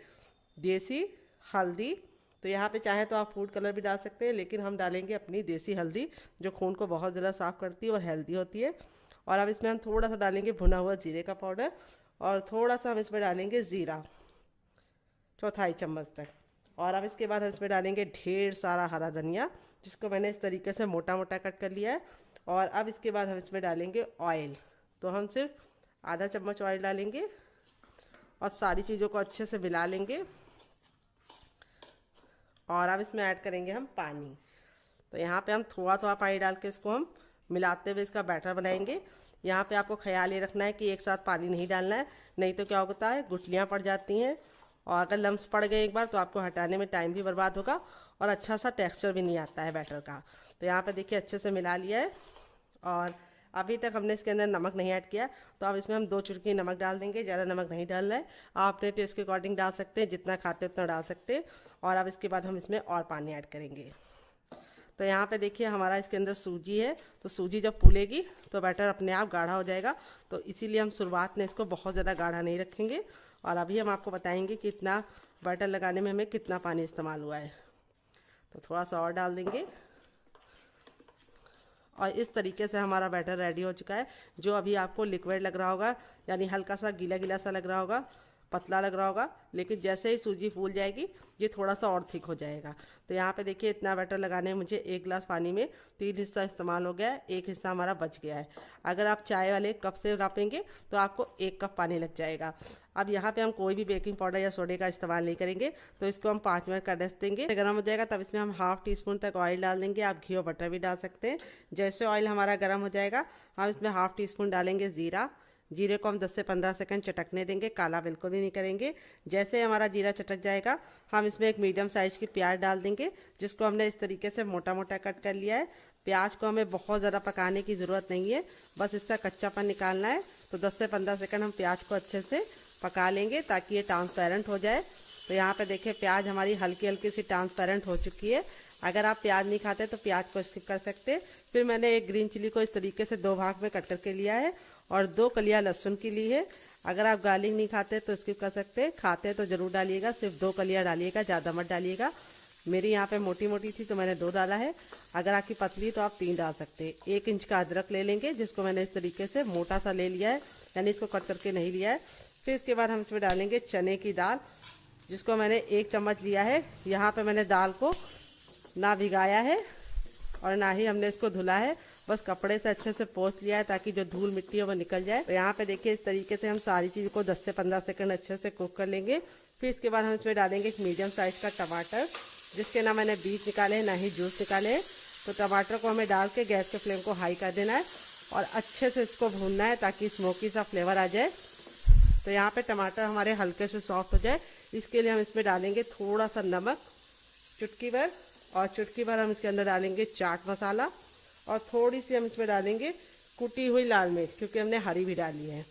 देसी हल्दी। तो यहाँ पे चाहे तो आप फूड कलर भी डाल सकते हैं, लेकिन हम डालेंगे अपनी देसी हल्दी, जो खून को बहुत ज़्यादा साफ़ करती है और हेल्दी होती है। और अब इसमें हम थोड़ा सा डालेंगे भुना हुआ जीरे का पाउडर, और थोड़ा सा हम इसमें डालेंगे ज़ीरा 1/4 चम्मच तक। और अब इसके बाद हम इसमें डालेंगे ढेर सारा हरा धनिया, जिसको मैंने इस तरीके से मोटा मोटा कट कर लिया है। और अब इसके बाद हम इसमें डालेंगे ऑयल। तो हम सिर्फ आधा चम्मच ऑयल डालेंगे और सारी चीज़ों को अच्छे से मिला लेंगे। और अब इसमें ऐड करेंगे हम पानी। तो यहाँ पे हम थोड़ा थोड़ा पानी डाल के इसको हम मिलाते हुए इसका बैटर बनाएंगे। यहाँ पे आपको ख्याल ये रखना है कि एक साथ पानी नहीं डालना है, नहीं तो क्या होता है, गुठलियाँ पड़ जाती हैं, और अगर लम्स पड़ गए एक बार तो आपको हटाने में टाइम भी बर्बाद होगा और अच्छा सा टेक्सचर भी नहीं आता है बैटर का। तो यहाँ पे देखिए अच्छे से मिला लिया है। और अभी तक हमने इसके अंदर नमक नहीं ऐड किया, तो अब इसमें हम 2 चुटकी नमक डाल देंगे। ज़्यादा नमक नहीं डालना है, आप अपने टेस्ट के अकॉर्डिंग डाल सकते हैं, जितना खाते उतना डाल सकते हैं। और अब इसके बाद हम इसमें और पानी ऐड करेंगे। तो यहाँ पे देखिए हमारा इसके अंदर सूजी है, तो सूजी जब फूलेगी तो बैटर अपने आप गाढ़ा हो जाएगा। तो इसीलिए हम शुरुआत में इसको बहुत ज़्यादा गाढ़ा नहीं रखेंगे। और अभी हम आपको बताएंगे कि इतना बैटर लगाने में हमें कितना पानी इस्तेमाल हुआ है। तो थोड़ा सा और डाल देंगे, और इस तरीके से हमारा बैटर रेडी हो चुका है। जो अभी आपको लिक्विड लग रहा होगा, यानी हल्का सा गीला गीला सा लग रहा होगा, पतला लग रहा होगा, लेकिन जैसे ही सूजी फूल जाएगी ये थोड़ा सा और थिक हो जाएगा। तो यहाँ पे देखिए इतना बैटर लगाने में मुझे 1 गिलास पानी में 3 हिस्सा इस्तेमाल हो गया है, 1 हिस्सा हमारा बच गया है। अगर आप चाय वाले कप से नापेंगे तो आपको 1 कप पानी लग जाएगा। अब यहाँ पे हम कोई भी बेकिंग पाउडर या सोडे का इस्तेमाल नहीं करेंगे, तो इसको हम 5 मिनट का रेस्ट देंगे। गर्म हो जाएगा तब इसमें हम ½ टीस्पून तक ऑयल डाल देंगे। आप घी और बटर भी डाल सकते हैं। जैसे ऑयल हमारा गर्म हो जाएगा हम इसमें ½ टीस्पून डालेंगे ज़ीरा। जीरे को हम 10 से 15 सेकंड चटकने देंगे, काला बिल्कुल भी नहीं करेंगे। जैसे हमारा जीरा चटक जाएगा हम इसमें एक मीडियम साइज़ की प्याज डाल देंगे, जिसको हमने इस तरीके से मोटा मोटा कट कर लिया है। प्याज को हमें बहुत ज़्यादा पकाने की ज़रूरत नहीं है, बस इसका कच्चापन निकालना है। तो 10 से 15 सेकंड हम प्याज को अच्छे से पका लेंगे ताकि ये ट्रांसपेरेंट हो जाए। तो यहाँ पे देखिए प्याज हमारी हल्की हल्की सी ट्रांसपेरेंट हो चुकी है। अगर आप प्याज नहीं खाते तो प्याज को स्किप कर सकते। फिर मैंने एक ग्रीन चिली को इस तरीके से 2 भाग में कट करके लिया है, और 2 कलियां लहसुन की ली है। अगर आप गार्लिक नहीं खाते तो स्किप कर सकते, खाते तो ज़रूर डालिएगा, सिर्फ 2 कलियां डालिएगा, ज़्यादा मत डालिएगा। मेरी यहाँ पे मोटी मोटी थी तो मैंने 2 डाला है। अगर आपकी पतली तो आप 3 डाल सकते हैं। 1 इंच का अदरक ले लेंगे, जिसको मैंने इस तरीके से मोटा सा ले लिया है, यानी इसको कट करके नहीं लिया है। फिर इसके बाद हम इसमें डालेंगे चने की दाल, जिसको मैंने 1 चम्मच लिया है। यहाँ पे मैंने दाल को ना भिगाया है और ना ही हमने इसको धुला है, बस कपड़े से अच्छे से पोंछ लिया है ताकि जो धूल मिट्टी है वो निकल जाए। तो यहाँ पे देखिए इस तरीके से हम सारी चीज़ को 10 से 15 सेकंड अच्छे से कुक कर लेंगे। फिर इसके बाद हम इसमें डालेंगे एक मीडियम साइज़ का टमाटर, जिसके ना मैंने बीज निकाले हैं ना ही जूस निकाले हैं। तो टमाटर को हमें डाल के गैस के फ्लेम को हाई कर देना है और अच्छे से इसको भूनना है ताकि स्मोकी सा फ्लेवर आ जाए। तो यहाँ पे टमाटर हमारे हल्के से सॉफ्ट हो जाए, इसके लिए हम इसमें डालेंगे थोड़ा सा नमक, चुटकी भर, और चुटकी भर हम इसके अंदर डालेंगे चाट मसाला, और थोड़ी सी हम इसमें डालेंगे कुटी हुई लाल मिर्च, क्योंकि हमने हरी भी डाली है।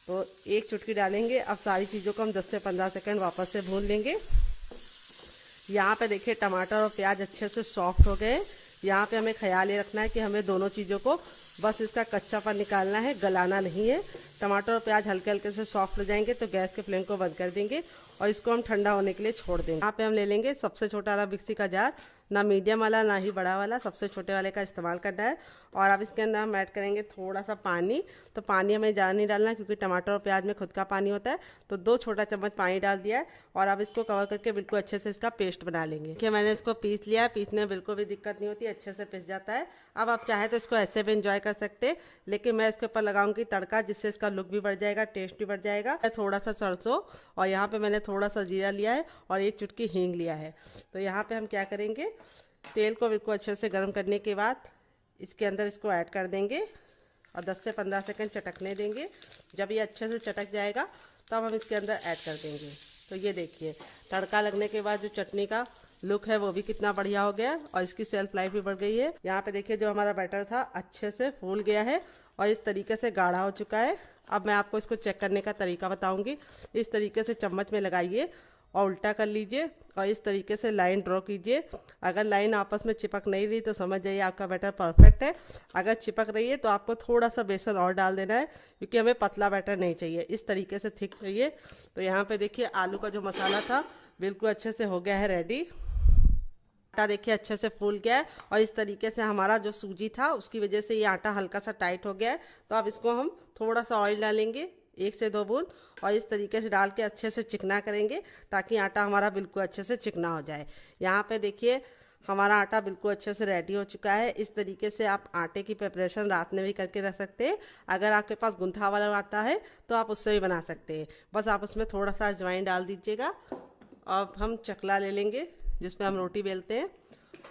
तो 1 चुटकी डालेंगे। अब सारी चीज़ों को हम 10 से 15 सेकंड वापस से भून लेंगे। यहाँ पे देखिए टमाटर और प्याज अच्छे से सॉफ्ट हो गए। यहाँ पे हमें ख्याल ये रखना है कि हमें दोनों चीज़ों को बस इसका कच्चापन निकालना है, गलाना नहीं है। टमाटर और प्याज हल्के हल्के से सॉफ्ट हो जाएंगे तो गैस के फ्लेम को बंद कर देंगे और इसको हम ठंडा होने के लिए छोड़ देंगे। यहाँ पे हम ले लेंगे सबसे छोटा वाला मिक्सी का जार, ना मीडियम वाला ना ही बड़ा वाला, सबसे छोटे वाले का इस्तेमाल करना है। और अब इसके अंदर हम ऐड करेंगे थोड़ा सा पानी। तो पानी हमें ज़्यादा नहीं डालना क्योंकि टमाटर और प्याज में खुद का पानी होता है। तो 2 छोटा चम्मच पानी डाल दिया है और अब इसको कवर करके बिल्कुल अच्छे से इसका पेस्ट बना लेंगे। देखिए मैंने इसको पीस लिया है, पीसने में बिल्कुल भी दिक्कत नहीं होती, अच्छे से पिस जाता है। अब आप चाहे तो इसको ऐसे भी इंजॉय कर सकते हैं, लेकिन मैं इसके ऊपर लगाऊंगी तड़का, जिससे इसका लुक भी बढ़ जाएगा, टेस्ट भी बढ़ जाएगा। थोड़ा सा सरसों और यहाँ पे मैंने थोड़ा सा जीरा लिया है और 1 चुटकी हींग लिया है। तो यहाँ पे हम क्या करेंगे, तेल को बिल्कुल अच्छे से गर्म करने के बाद इसके अंदर इसको ऐड कर देंगे और 10 से 15 सेकंड चटकने देंगे। जब ये अच्छे से चटक जाएगा तब हम इसके अंदर ऐड कर देंगे। तो ये देखिए तड़का लगने के बाद जो चटनी का लुक है वो भी कितना बढ़िया हो गया और इसकी सेल्फ लाइफ भी बढ़ गई है। यहाँ पे देखिए जो हमारा बैटर था अच्छे से फूल गया है और इस तरीके से गाढ़ा हो चुका है। अब मैं आपको इसको चेक करने का तरीका बताऊंगी। इस तरीके से चम्मच में लगाइए और उल्टा कर लीजिए और इस तरीके से लाइन ड्रॉ कीजिए। अगर लाइन आपस में चिपक नहीं रही तो समझ जाइए आपका बैटर परफेक्ट है। अगर चिपक रही है तो आपको थोड़ा सा बेसन और डाल देना है क्योंकि हमें पतला बैटर नहीं चाहिए, इस तरीके से थिक चाहिए। तो यहाँ पे देखिए आलू का जो मसाला था बिल्कुल अच्छे से हो गया है रेडी। आटा देखिए अच्छे से फूल गया है और इस तरीके से हमारा जो सूजी था उसकी वजह से ये आटा हल्का सा टाइट हो गया है। तो अब इसको हम थोड़ा सा ऑयल डालेंगे, 1 से 2 बूंद, और इस तरीके से डाल के अच्छे से चिकना करेंगे ताकि आटा हमारा बिल्कुल अच्छे से चिकना हो जाए। यहाँ पे देखिए हमारा आटा बिल्कुल अच्छे से रेडी हो चुका है। इस तरीके से आप आटे की प्रिपरेशन रात में भी करके रख सकते हैं। अगर आपके पास गुंथा वाला आटा है तो आप उससे भी बना सकते हैं। बस आप उसमें थोड़ा सा अजवाइन डाल दीजिएगा। अब हम चकला ले लेंगे जिसमें हम रोटी बेलते हैं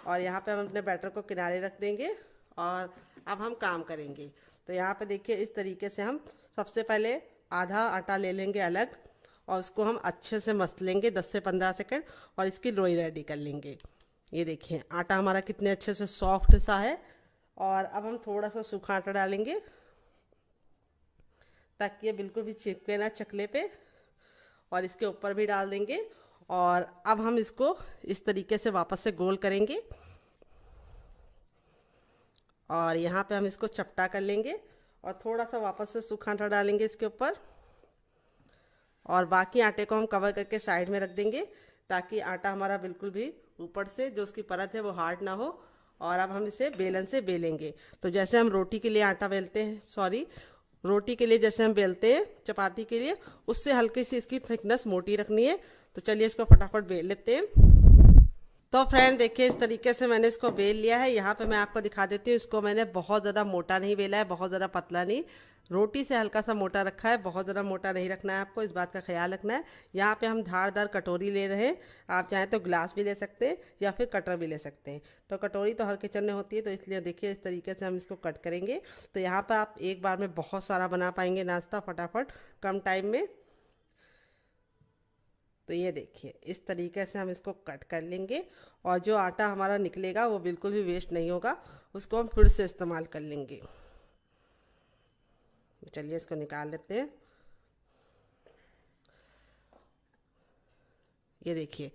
और यहाँ पे हम अपने बैटर को किनारे रख देंगे और अब हम काम करेंगे। तो यहाँ पे देखिए इस तरीके से हम सबसे पहले आधा आटा ले लेंगे अलग और उसको हम अच्छे से मसल लेंगे 10 से 15 सेकंड और इसकी लोई रेडी कर लेंगे। ये देखिए आटा हमारा कितने अच्छे से सॉफ्ट सा है। और अब हम थोड़ा सा सूखा आटा डालेंगे ताकि ये बिल्कुल भी चिपके ना चकले पे, और इसके ऊपर भी डाल देंगे। और अब हम इसको इस तरीके से वापस से गोल करेंगे और यहाँ पे हम इसको चपटा कर लेंगे और थोड़ा सा वापस से सूखा आटा डालेंगे इसके ऊपर और बाकी आटे को हम कवर करके साइड में रख देंगे ताकि आटा हमारा बिल्कुल भी ऊपर से जो उसकी परत है वो हार्ड ना हो। और अब हम इसे बेलन से बेलेंगे। तो जैसे हम रोटी के लिए आटा बेलते हैं, रोटी के लिए जैसे हम बेलते हैं चपाती के लिए, उससे हल्की सी इसकी थिकनेस मोटी रखनी है। तो चलिए इसको फटाफट बेल लेते हैं। तो फ्रेंड देखिए इस तरीके से मैंने इसको बेल लिया है। यहाँ पे मैं आपको दिखा देती हूँ, इसको मैंने बहुत ज़्यादा मोटा नहीं बेला है, बहुत ज़्यादा पतला नहीं, रोटी से हल्का सा मोटा रखा है। बहुत ज़्यादा मोटा नहीं रखना है, आपको इस बात का ख्याल रखना है। यहाँ पे हम धारदार कटोरी ले रहे हैं, आप चाहें तो ग्लास भी ले सकते हैं या फिर कटर भी ले सकते हैं। तो कटोरी तो हर किचन में होती है, तो इसलिए देखिए इस तरीके से हम इसको कट करेंगे। तो यहाँ पर आप एक बार में बहुत सारा बना पाएंगे नाश्ता फटाफट कम टाइम में। तो ये देखिए इस तरीके से हम इसको कट कर लेंगे और जो आटा हमारा निकलेगा वो बिल्कुल भी वेस्ट नहीं होगा, उसको हम फिर से इस्तेमाल कर लेंगे। चलिए इसको निकाल लेते हैं। ये देखिए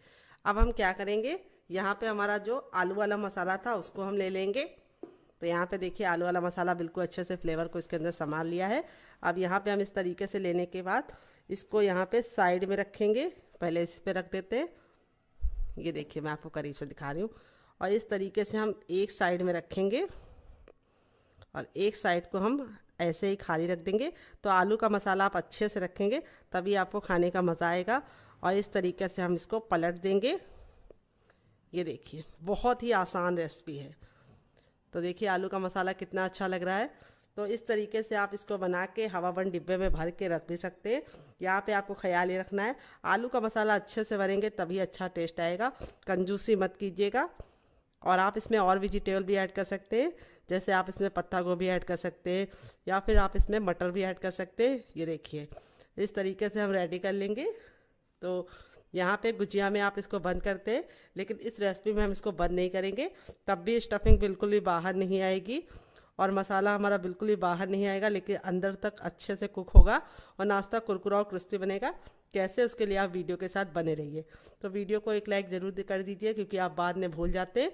अब हम क्या करेंगे, यहाँ पे हमारा जो आलू वाला मसाला था उसको हम ले लेंगे। तो यहाँ पे देखिए आलू वाला मसाला बिल्कुल अच्छे से फ्लेवर को इसके अंदर संभाल लिया है। अब यहाँ पे हम इस तरीके से लेने के बाद इसको यहाँ पे साइड में रखेंगे, पहले इस पे रख देते हैं। ये देखिए मैं आपको करीब से दिखा रही हूँ। और इस तरीके से हम एक साइड में रखेंगे और एक साइड को हम ऐसे ही खाली रख देंगे। तो आलू का मसाला आप अच्छे से रखेंगे तभी आपको खाने का मज़ा आएगा। और इस तरीके से हम इसको पलट देंगे। ये देखिए बहुत ही आसान रेसिपी है। तो देखिए आलू का मसाला कितना अच्छा लग रहा है। तो इस तरीके से आप इसको बना के हवाबंद डिब्बे में भर के रख भी सकते हैं। यहाँ पे आपको ख्याल ये रखना है आलू का मसाला अच्छे से भरेंगे तभी अच्छा टेस्ट आएगा, कंजूसी मत कीजिएगा। और आप इसमें और वेजिटेबल भी ऐड कर सकते हैं, जैसे आप इसमें पत्ता गोभी ऐड कर सकते हैं या फिर आप इसमें मटर भी ऐड कर सकते हैं। ये देखिए इस तरीके से हम रेडी कर लेंगे। तो यहाँ पे गुजिया में आप इसको बंद करते हैं, लेकिन इस रेसिपी में हम इसको बंद नहीं करेंगे, तब भी स्टफिंग बिल्कुल भी बाहर नहीं आएगी और मसाला हमारा बिल्कुल भी बाहर नहीं आएगा, लेकिन अंदर तक अच्छे से कुक होगा और नाश्ता कुरकुरा और क्रिस्पी बनेगा। कैसे, उसके लिए आप वीडियो के साथ बने रहिए। तो वीडियो को एक लाइक ज़रूर कर दीजिए क्योंकि आप बाद में भूल जाते हैं।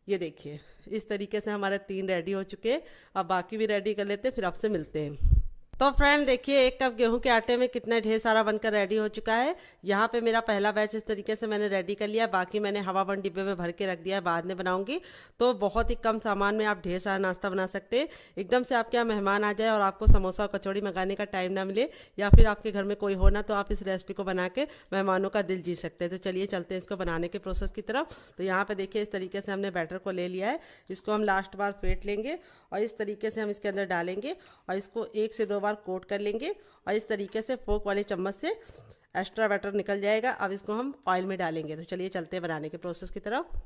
ये देखिए इस तरीके से हमारे 3 रेडी हो चुके हैं। अब बाकी भी रेडी कर लेते हैं, फिर आपसे मिलते हैं। तो फ्रेंड देखिए 1 कप गेहूं के आटे में कितना ढेर सारा बनकर रेडी हो चुका है। यहाँ पे मेरा पहला बैच इस तरीके से मैंने रेडी कर लिया, बाकी मैंने हवा बंद डिब्बे में भर के रख दिया है, बाद में बनाऊंगी। तो बहुत ही कम सामान में आप ढेर सारा नाश्ता बना सकते हैं। एकदम से आपके यहाँ मेहमान आ जाए और आपको समोसा और कचौड़ी मंगाने का टाइम ना मिले, या फिर आपके घर में कोई हो ना, तो आप इस रेसिपी को बना के मेहमानों का दिल जीत सकते हैं। तो चलिए चलते हैं इसको बनाने के प्रोसेस की तरफ। तो यहाँ पे देखिए इस तरीके से हमने बैटर को ले लिया है। इसको हम लास्ट बार फेंट लेंगे और इस तरीके से हम इसके अंदर डालेंगे और इसको 1 से 2 बार कोट कर लेंगे और इस तरीके से फोक वाले चम्मच से एक्स्ट्रा बैटर निकल जाएगा। अब इसको हम ऑयल में डालेंगे। तो चलिए चलते हैं बनाने के प्रोसेस की तरफ।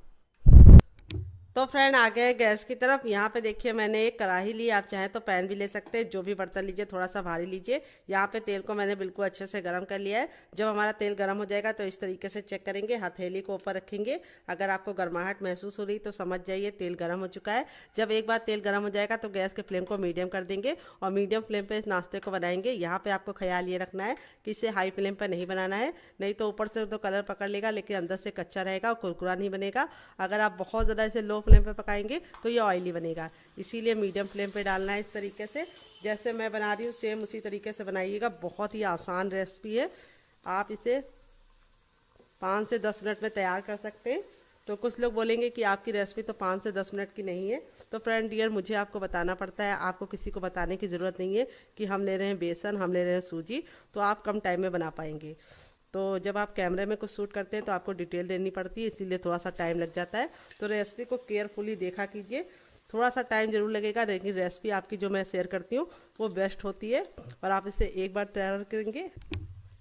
तो फ्रेंड आ गए गैस की तरफ। यहाँ पे देखिए मैंने एक कढ़ाई ली, आप चाहें तो पैन भी ले सकते हैं, जो भी बर्तन लीजिए थोड़ा सा भारी लीजिए। यहाँ पे तेल को मैंने बिल्कुल अच्छे से गर्म कर लिया है। जब हमारा तेल गर्म हो जाएगा तो इस तरीके से चेक करेंगे, हथेली को ऊपर रखेंगे। अगर आपको गर्माहट महसूस हो रही तो समझ जाइए तेल गर्म हो चुका है। जब एक बार तेल गर्म हो जाएगा तो गैस के फ्लेम को मीडियम कर देंगे और मीडियम फ्लेम पर इस नाश्ते को बनाएंगे। यहाँ पर आपको ख्याल ये रखना है कि इसे हाई फ्लेम पर नहीं बनाना है, नहीं तो ऊपर से तो कलर पकड़ लेगा लेकिन अंदर से कच्चा रहेगा और कुरकुरा नहीं बनेगा। अगर आप बहुत ज़्यादा इसे लो फ्लेम पर पकाएंगे तो ये ऑयली बनेगा, इसीलिए मीडियम फ्लेम पे डालना है। इस तरीके से जैसे मैं बना रही हूँ सेम उसी तरीके से बनाइएगा। बहुत ही आसान रेसिपी है, आप इसे 5 से 10 मिनट में तैयार कर सकते हैं। तो कुछ लोग बोलेंगे कि आपकी रेसिपी तो 5 से 10 मिनट की नहीं है। तो फ्रेंड डियर, मुझे आपको बताना पड़ता है, आपको किसी को बताने की ज़रूरत नहीं है कि हम ले रहे हैं बेसन, हम ले रहे हैं सूजी, तो आप कम टाइम में बना पाएंगे। तो जब आप कैमरे में कुछ शूट करते हैं तो आपको डिटेल देनी पड़ती है, इसीलिए थोड़ा सा टाइम लग जाता है। तो रेसिपी को केयरफुली देखा कीजिए, थोड़ा सा टाइम जरूर लगेगा, लेकिन रेसिपी आपकी जो मैं शेयर करती हूँ वो बेस्ट होती है और आप इसे एक बार ट्राई करेंगे।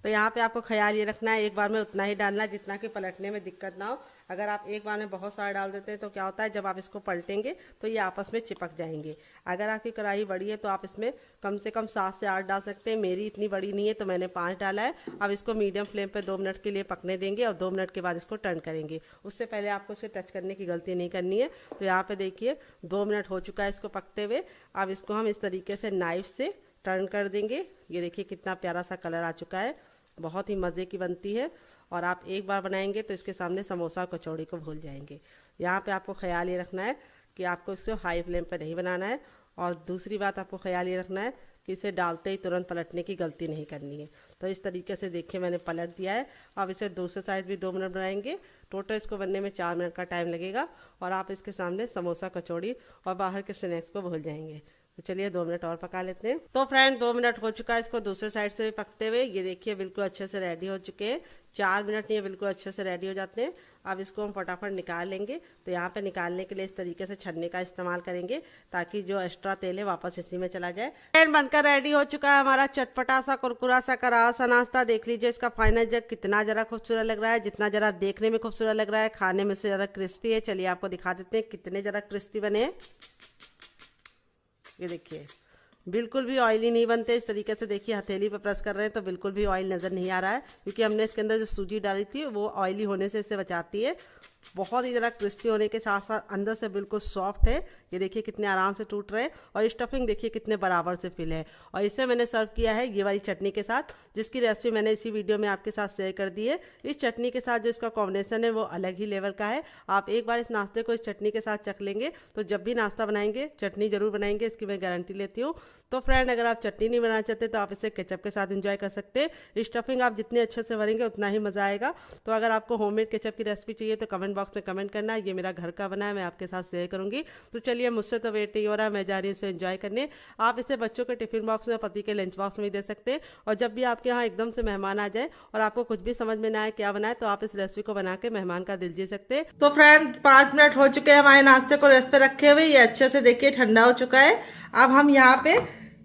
तो यहाँ पे आपको ख्याल ये रखना है एक बार में उतना ही डालना है जितना कि पलटने में दिक्कत ना हो। अगर आप एक बार में बहुत सारा डाल देते हैं तो क्या होता है, जब आप इसको पलटेंगे तो ये आपस में चिपक जाएंगे। अगर आपकी कढ़ाई बड़ी है तो आप इसमें कम से कम 7 से 8 डाल सकते हैं। मेरी इतनी बड़ी नहीं है तो मैंने 5 डाला है। अब इसको मीडियम फ्लेम पे 2 मिनट के लिए पकने देंगे और 2 मिनट के बाद इसको टर्न करेंगे। उससे पहले आपको इसे टच करने की गलती नहीं करनी है। तो यहाँ पे देखिए 2 मिनट हो चुका है इसको पकते हुए। अब इसको हम इस तरीके से नाइफ से टर्न कर देंगे। ये देखिए कितना प्यारा सा कलर आ चुका है, बहुत ही मज़े की बनती है और आप एक बार बनाएंगे तो इसके सामने समोसा और कचौड़ी को भूल जाएंगे। यहाँ पे आपको ख्याल ये रखना है कि आपको इसे हाई फ्लेम पर नहीं बनाना है। और दूसरी बात आपको ख्याल ये रखना है कि इसे डालते ही तुरंत पलटने की गलती नहीं करनी है। तो इस तरीके से देखिए मैंने पलट दिया है। अब इसे दूसरे साइड भी 2 मिनट बनाएंगे। टोटल इसको बनने में 4 मिनट का टाइम लगेगा और आप इसके सामने समोसा, कचौड़ी और बाहर के स्नैक्स को भूल जाएंगे। तो चलिए 2 मिनट और पका लेते हैं। तो फ्रेंड 2 मिनट हो चुका है इसको दूसरे साइड से भी पकते हुए। ये देखिए बिल्कुल अच्छे से रेडी हो चुके हैं। 4 मिनट नहीं, बिल्कुल अच्छे से रेडी हो जाते हैं। अब इसको हम फटाफट निकाल लेंगे। तो यहाँ पे निकालने के लिए इस तरीके से छन्नी का इस्तेमाल करेंगे ताकि जो एक्स्ट्रा तेल है वापस इसी में चला जाए। फ्रेंड बनकर रेडी हो चुका है हमारा चटपटा सा, कुरकुरा सा, करारा सा नाश्ता। देख लीजिए इसका फाइनल जग कितना जरा खूबसूरत लग रहा है, जितना जरा देखने में खूबसूरत लग रहा है, खाने में से जरा क्रिस्पी है। चलिए आपको दिखा देते हैं कितने जरा क्रिस्पी बने हैं। ये देखिए बिल्कुल भी ऑयली नहीं बनते। इस तरीके से देखिए हथेली पर प्रेस कर रहे हैं तो बिल्कुल भी ऑयल नज़र नहीं आ रहा है, क्योंकि हमने इसके अंदर जो सूजी डाली थी वो ऑयली होने से इसे बचाती है। बहुत ही ज़रा क्रिस्पी होने के साथ साथ अंदर से बिल्कुल सॉफ्ट है। ये देखिए कितने आराम से टूट रहे हैं और स्टफिंग देखिए कितने बराबर से फिल है। और इसे मैंने सर्व किया है ये वाली चटनी के साथ, जिसकी रेसिपी मैंने इसी वीडियो में आपके साथ शेयर कर दी है। इस चटनी के साथ जो इसका कॉम्बिनेशन है वो अलग ही लेवल का है। आप एक बार इस नाश्ते को इस चटनी के साथ चख लेंगे तो जब भी नाश्ता बनाएंगे चटनी जरूर बनाएंगे, इसकी मैं गारंटी लेती हूँ। तो फ्रेंड अगर आप चटनी नहीं बनाना चाहते तो आप इसे केचप के साथ एंजॉय कर सकते हैं। स्टफिंग आप जितने अच्छे से भरेंगे उतना ही मज़ा आएगा। तो अगर आपको होममेड केचप की रेसिपी चाहिए तो कमेंट बॉक्स में कमेंट करना। ये मेरा घर का बना है, मैं आपके साथ शेयर करूंगी। तो चलिए मुझसे तो वेट नहीं हो रहा, मैं जा रही हूँ इसे एंजॉय करने। आप इसे बच्चों के टिफिन बॉक्स में, पति के लंच बॉक्स में दे सकते हैं। और जब भी आपके यहाँ एकदम से मेहमान आ जाए और आपको कुछ भी समझ में ना आए क्या बनाए, तो आप इस रेसिपी को बना के मेहमान का दिल जीत सकते हैं। तो फ्रेंड 5 मिनट हो चुके हैं हमारे नाश्ते को रेस्ट पे रखे हुए। ये अच्छे से देखिए ठंडा हो चुका है। अब हम यहाँ पे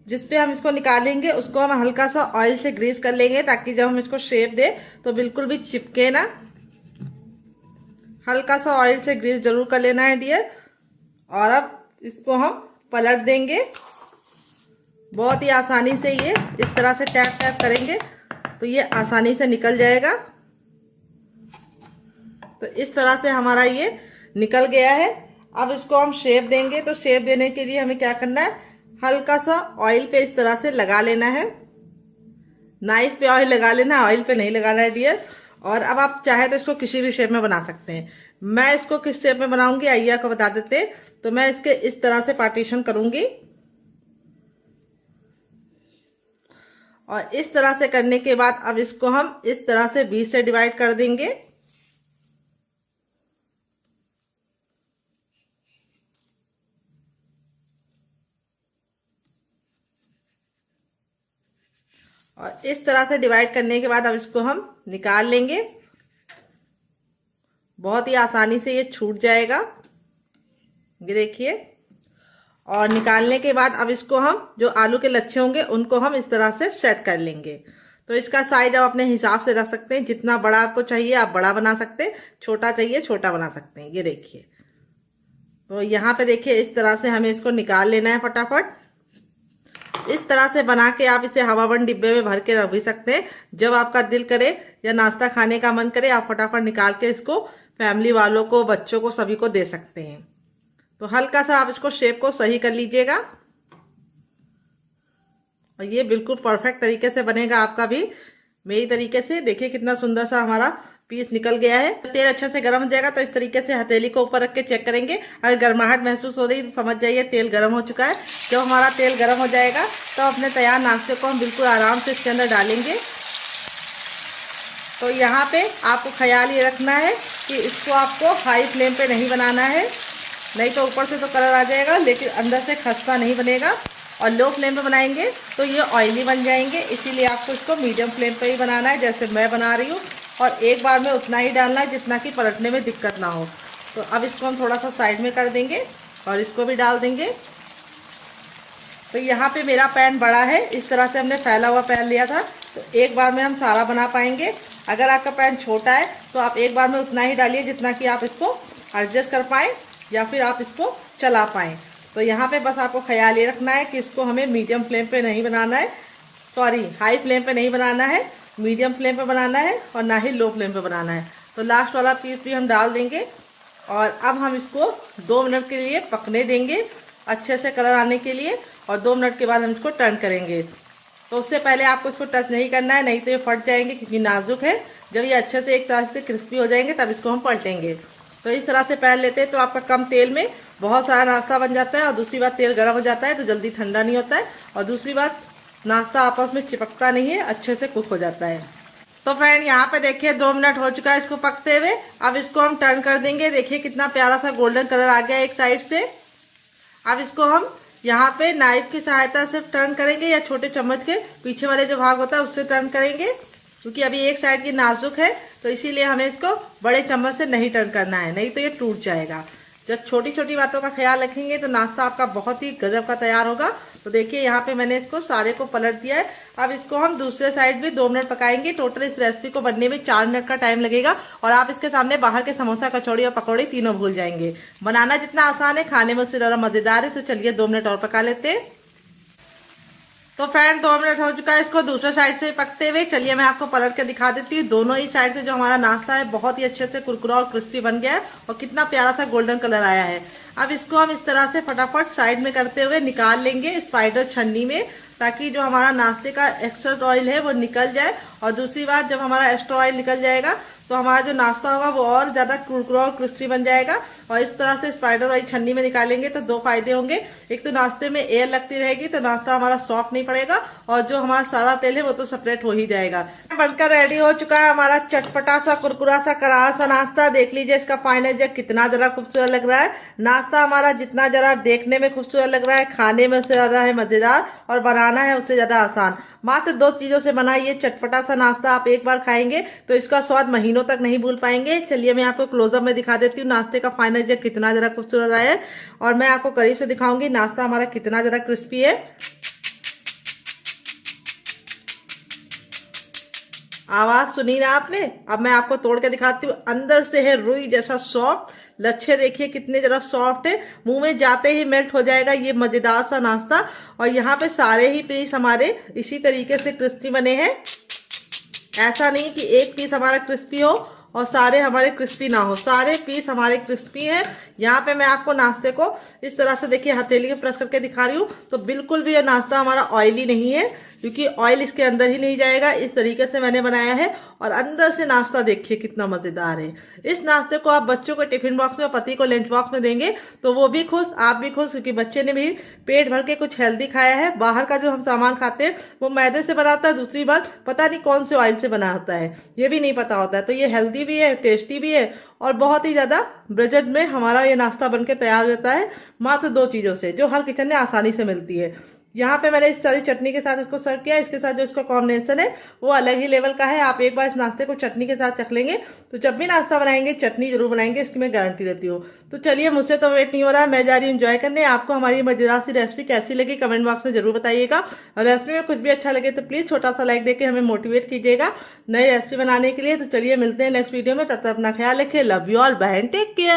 जिसपे हम इसको निकालेंगे उसको हम हल्का सा ऑयल से ग्रीस कर लेंगे ताकि जब हम इसको शेप दे तो बिल्कुल भी चिपके ना। हल्का सा ऑयल से ग्रीस जरूर कर लेना है डियर। और अब इसको हम पलट देंगे। बहुत ही आसानी से ये इस तरह से टैप टैप करेंगे तो ये आसानी से निकल जाएगा। तो इस तरह से हमारा ये निकल गया है। अब इसको हम शेप देंगे। तो शेप देने के लिए हमें क्या करना है, हल्का सा ऑयल पे इस तरह से लगा लेना है। नाइफ पे ऑयल लगा लेना, ऑयल पे नहीं लगाना है डियर। और अब आप चाहे तो इसको किसी भी शेप में बना सकते हैं। मैं इसको किस शेप में बनाऊंगी आइए आपको बता देते। तो मैं इसके इस तरह से पार्टीशन करूंगी। और इस तरह से करने के बाद अब इसको हम इस तरह से 20 से डिवाइड कर देंगे। और इस तरह से डिवाइड करने के बाद अब इसको हम निकाल लेंगे। बहुत ही आसानी से ये छूट जाएगा, ये देखिए। और निकालने के बाद अब इसको हम जो आलू के लच्छे होंगे उनको हम इस तरह से सेट कर लेंगे। तो इसका साइज आप अपने हिसाब से रख सकते हैं, जितना बड़ा आपको चाहिए आप बड़ा बना सकते हैं, छोटा चाहिए छोटा बना सकते हैं। ये देखिए, तो यहाँ पे देखिए इस तरह से हमें इसको निकाल लेना है फटाफट। इस तरह से बना के आप इसे हवाबंद डिब्बे में भर के रख भी सकते हैं। जब आपका दिल करे या नाश्ता खाने का मन करे, आप फटाफट निकाल के इसको फैमिली वालों को, बच्चों को, सभी को दे सकते हैं। तो हल्का सा आप इसको शेप को सही कर लीजिएगा और ये बिल्कुल परफेक्ट तरीके से बनेगा आपका भी मेरी तरीके से। देखिए कितना सुंदर सा हमारा पीस निकल गया है। तेल अच्छे से गर्म हो जाएगा तो इस तरीके से हथेली को ऊपर रख के चेक करेंगे। अगर गर्माहट महसूस हो रही तो समझ जाइए तेल गर्म हो चुका है। जब हमारा तेल गर्म हो जाएगा तो अपने तैयार नाश्ते को हम बिल्कुल आराम से इसके अंदर डालेंगे। तो यहाँ पे आपको ख्याल ये रखना है कि इसको आपको हाई फ्लेम पे नहीं बनाना है, नहीं तो ऊपर से तो कलर आ जाएगा लेकिन अंदर से खस्ता नहीं बनेगा। और लो फ्लेम पे बनाएंगे तो ये ऑयली बन जाएंगे, इसीलिए आपको इसको मीडियम फ्लेम पे ही बनाना है जैसे मैं बना रही हूँ। और एक बार में उतना ही डालना है जितना कि पलटने में दिक्कत ना हो। तो अब इसको हम थोड़ा सा साइड में कर देंगे और इसको भी डाल देंगे। तो यहाँ पे मेरा पैन बड़ा है, इस तरह से हमने फैला हुआ पैन लिया था तो एक बार में हम सारा बना पाएंगे। अगर आपका पैन छोटा है तो आप एक बार में उतना ही डालिए जितना कि आप इसको एडजस्ट कर पाएँ या फिर आप इसको चला पाएँ। तो यहाँ पे बस आपको ख्याल ये रखना है कि इसको हमें मीडियम फ्लेम पे नहीं बनाना है, सॉरी हाई फ्लेम पे नहीं बनाना है, मीडियम फ्लेम पे बनाना है और ना ही लो फ्लेम पे बनाना है। तो लास्ट वाला पीस भी हम डाल देंगे और अब हम इसको 2 मिनट के लिए पकने देंगे अच्छे से कलर आने के लिए। और 2 मिनट के बाद हम इसको टर्न करेंगे। तो उससे पहले आपको इसको टच नहीं करना है, नहीं तो ये फट जाएंगे क्योंकि नाजुक है। जब ये अच्छे से एक तरह से क्रिस्पी हो जाएंगे तब इसको हम पलटेंगे। तो इस तरह से पैन लेते हैं तो आपका कम तेल में बहुत सारा नाश्ता बन जाता है। और दूसरी बात तेल गर्म हो जाता है तो जल्दी ठंडा नहीं होता है। और दूसरी बात नाश्ता आपस में चिपकता नहीं है, अच्छे से कुक हो जाता है। तो फ्रेंड यहाँ पे देखिए 2 मिनट हो चुका है इसको पकते हुए। अब इसको हम टर्न कर देंगे। देखिए कितना प्यारा सा गोल्डन कलर आ गया एक साइड से। अब इसको हम यहाँ पे नाइफ की सहायता से टर्न करेंगे या छोटे चम्मच के पीछे वाले जो भाग होता है उससे टर्न करेंगे, क्योंकि अभी एक साइड की नाजुक है तो इसीलिए हमें इसको बड़े चम्मच से नहीं टर्न करना है, नहीं तो ये टूट जाएगा। जब छोटी छोटी बातों का ख्याल रखेंगे तो नाश्ता आपका बहुत ही गजब का तैयार होगा। तो देखिए यहाँ पे मैंने इसको सारे को पलट दिया है। अब इसको हम दूसरे साइड भी 2 मिनट पकाएंगे। टोटल इस रेसिपी को बनने में 4 मिनट का टाइम लगेगा और आप इसके सामने बाहर के समोसा, कचौड़ी और पकौड़ी तीनों भूल जाएंगे। बनाना जितना आसान है खाने में उससे ज्यादा मजेदार है। तो चलिए 2 मिनट और पका लेते हैं। तो फ्रेंड 2 मिनट हो चुका है इसको दूसरे साइड से पकते हुए। चलिए मैं आपको पलट के दिखा देती हूँ। दोनों ही साइड से जो हमारा नाश्ता है बहुत ही अच्छे से कुरकुरा और क्रिस्पी बन गया है और कितना प्यारा सा गोल्डन कलर आया है। अब इसको हम इस तरह से फटाफट साइड में करते हुए निकाल लेंगे स्पाइडर छन्नी में, ताकि जो हमारा नाश्ते का एक्स्ट्रा ऑयल है वो निकल जाए। और दूसरी बात, जब हमारा एक्स्ट्रा ऑयल निकल जाएगा तो हमारा जो नाश्ता होगा वो और ज्यादा कुरकुरा और क्रिस्पी बन जाएगा। और इस तरह से स्पाइडर वाली छन्नी में निकालेंगे तो 2 फायदे होंगे। एक तो नाश्ते में एयर लगती रहेगी तो नाश्ता हमारा सॉफ्ट नहीं पड़ेगा और जो हमारा सारा तेल है वो तो सेपरेट हो ही जाएगा। बनकर रेडी हो चुका है हमारा चटपटा सा कुरकुरा सा करारा सा नाश्ता। देख लीजिए इसका फाइनल जग कितना जरा खूबसूरत लग रहा है। नाश्ता हमारा जितना जरा देखने में खूबसूरत लग रहा है, खाने में उससे ज्यादा है मजेदार और बनाना है उससे ज्यादा आसान। मात्र 2 चीजों से बना ये चटपटा सा नाश्ता आप एक बार खाएंगे तो इसका स्वाद महीनों तक नहीं भूल पाएंगे। चलिए मैं आपको क्लोजअप में दिखा देती हूँ नाश्ते का फाइनल जग कितना जरा खूबसूरत आया है। और मैं आपको करीब से दिखाऊंगी नाश्ता हमारा कितना जरा क्रिस्पी है। आवाज सुनी ना आपने? अब मैं आपको तोड़ के दिखाती हूँ। अंदर से है रुई जैसा सॉफ्ट, लच्छे देखिए कितने जरा सॉफ्ट है, मुंह में जाते ही मेल्ट हो जाएगा ये मजेदार सा नाश्ता। और यहाँ पे सारे ही पीस हमारे इसी तरीके से क्रिस्पी बने हैं। ऐसा नहीं कि एक पीस हमारा क्रिस्पी हो और सारे हमारे क्रिस्पी ना हो, सारे पीस हमारे क्रिस्पी हैं। यहाँ पे मैं आपको नाश्ते को इस तरह से देखिए हथेली में प्रेस करके दिखा रही हूँ तो बिल्कुल भी ये नाश्ता हमारा ऑयली नहीं है, क्योंकि ऑयल इसके अंदर ही नहीं जाएगा। इस तरीके से मैंने बनाया है और अंदर से नाश्ता देखिए कितना मजेदार है। इस नाश्ते को आप बच्चों को टिफिन बॉक्स में, पति को लंच बॉक्स में देंगे तो वो भी खुश, आप भी खुश, क्योंकि बच्चे ने भी पेट भर के कुछ हेल्दी खाया है। बाहर का जो हम सामान खाते हैं वो मैदे से बना होता है, दूसरी बात पता नहीं कौन से ऑयल से बना होता है, ये भी नहीं पता होता है। तो ये हेल्दी भी है, टेस्टी भी है और बहुत ही ज्यादा बजट में हमारा ये नाश्ता बनके तैयार हो जाता है मात्र 2 चीजों से, जो हर किचन में आसानी से मिलती है। यहाँ पे मैंने इस सारी चटनी के साथ इसको सर्व किया। इसके साथ जो इसका कॉम्बिनेशन है वो अलग ही लेवल का है। आप एक बार इस नाश्ते को चटनी के साथ चख लेंगे तो जब भी नाश्ता बनाएंगे चटनी जरूर बनाएंगे, इसकी मैं गारंटी देती हूँ। तो चलिए, मुझसे तो वेट नहीं हो रहा है, मैं जा रही हूँ एंजॉय करने। आपको हमारी मजेदार सी रेसिपी कैसी लगी कमेंट बॉक्स में जरूर बताइएगा, और रेसिपी में कुछ भी अच्छा लगे तो प्लीज छोटा सा लाइक देके हमें मोटिवेट कीजिएगा नई रेसिपी बनाने के लिए। तो चलिए मिलते हैं नेक्स्ट वीडियो में, तब तक अपना ख्याल रखिए। Love you all, bye and take care.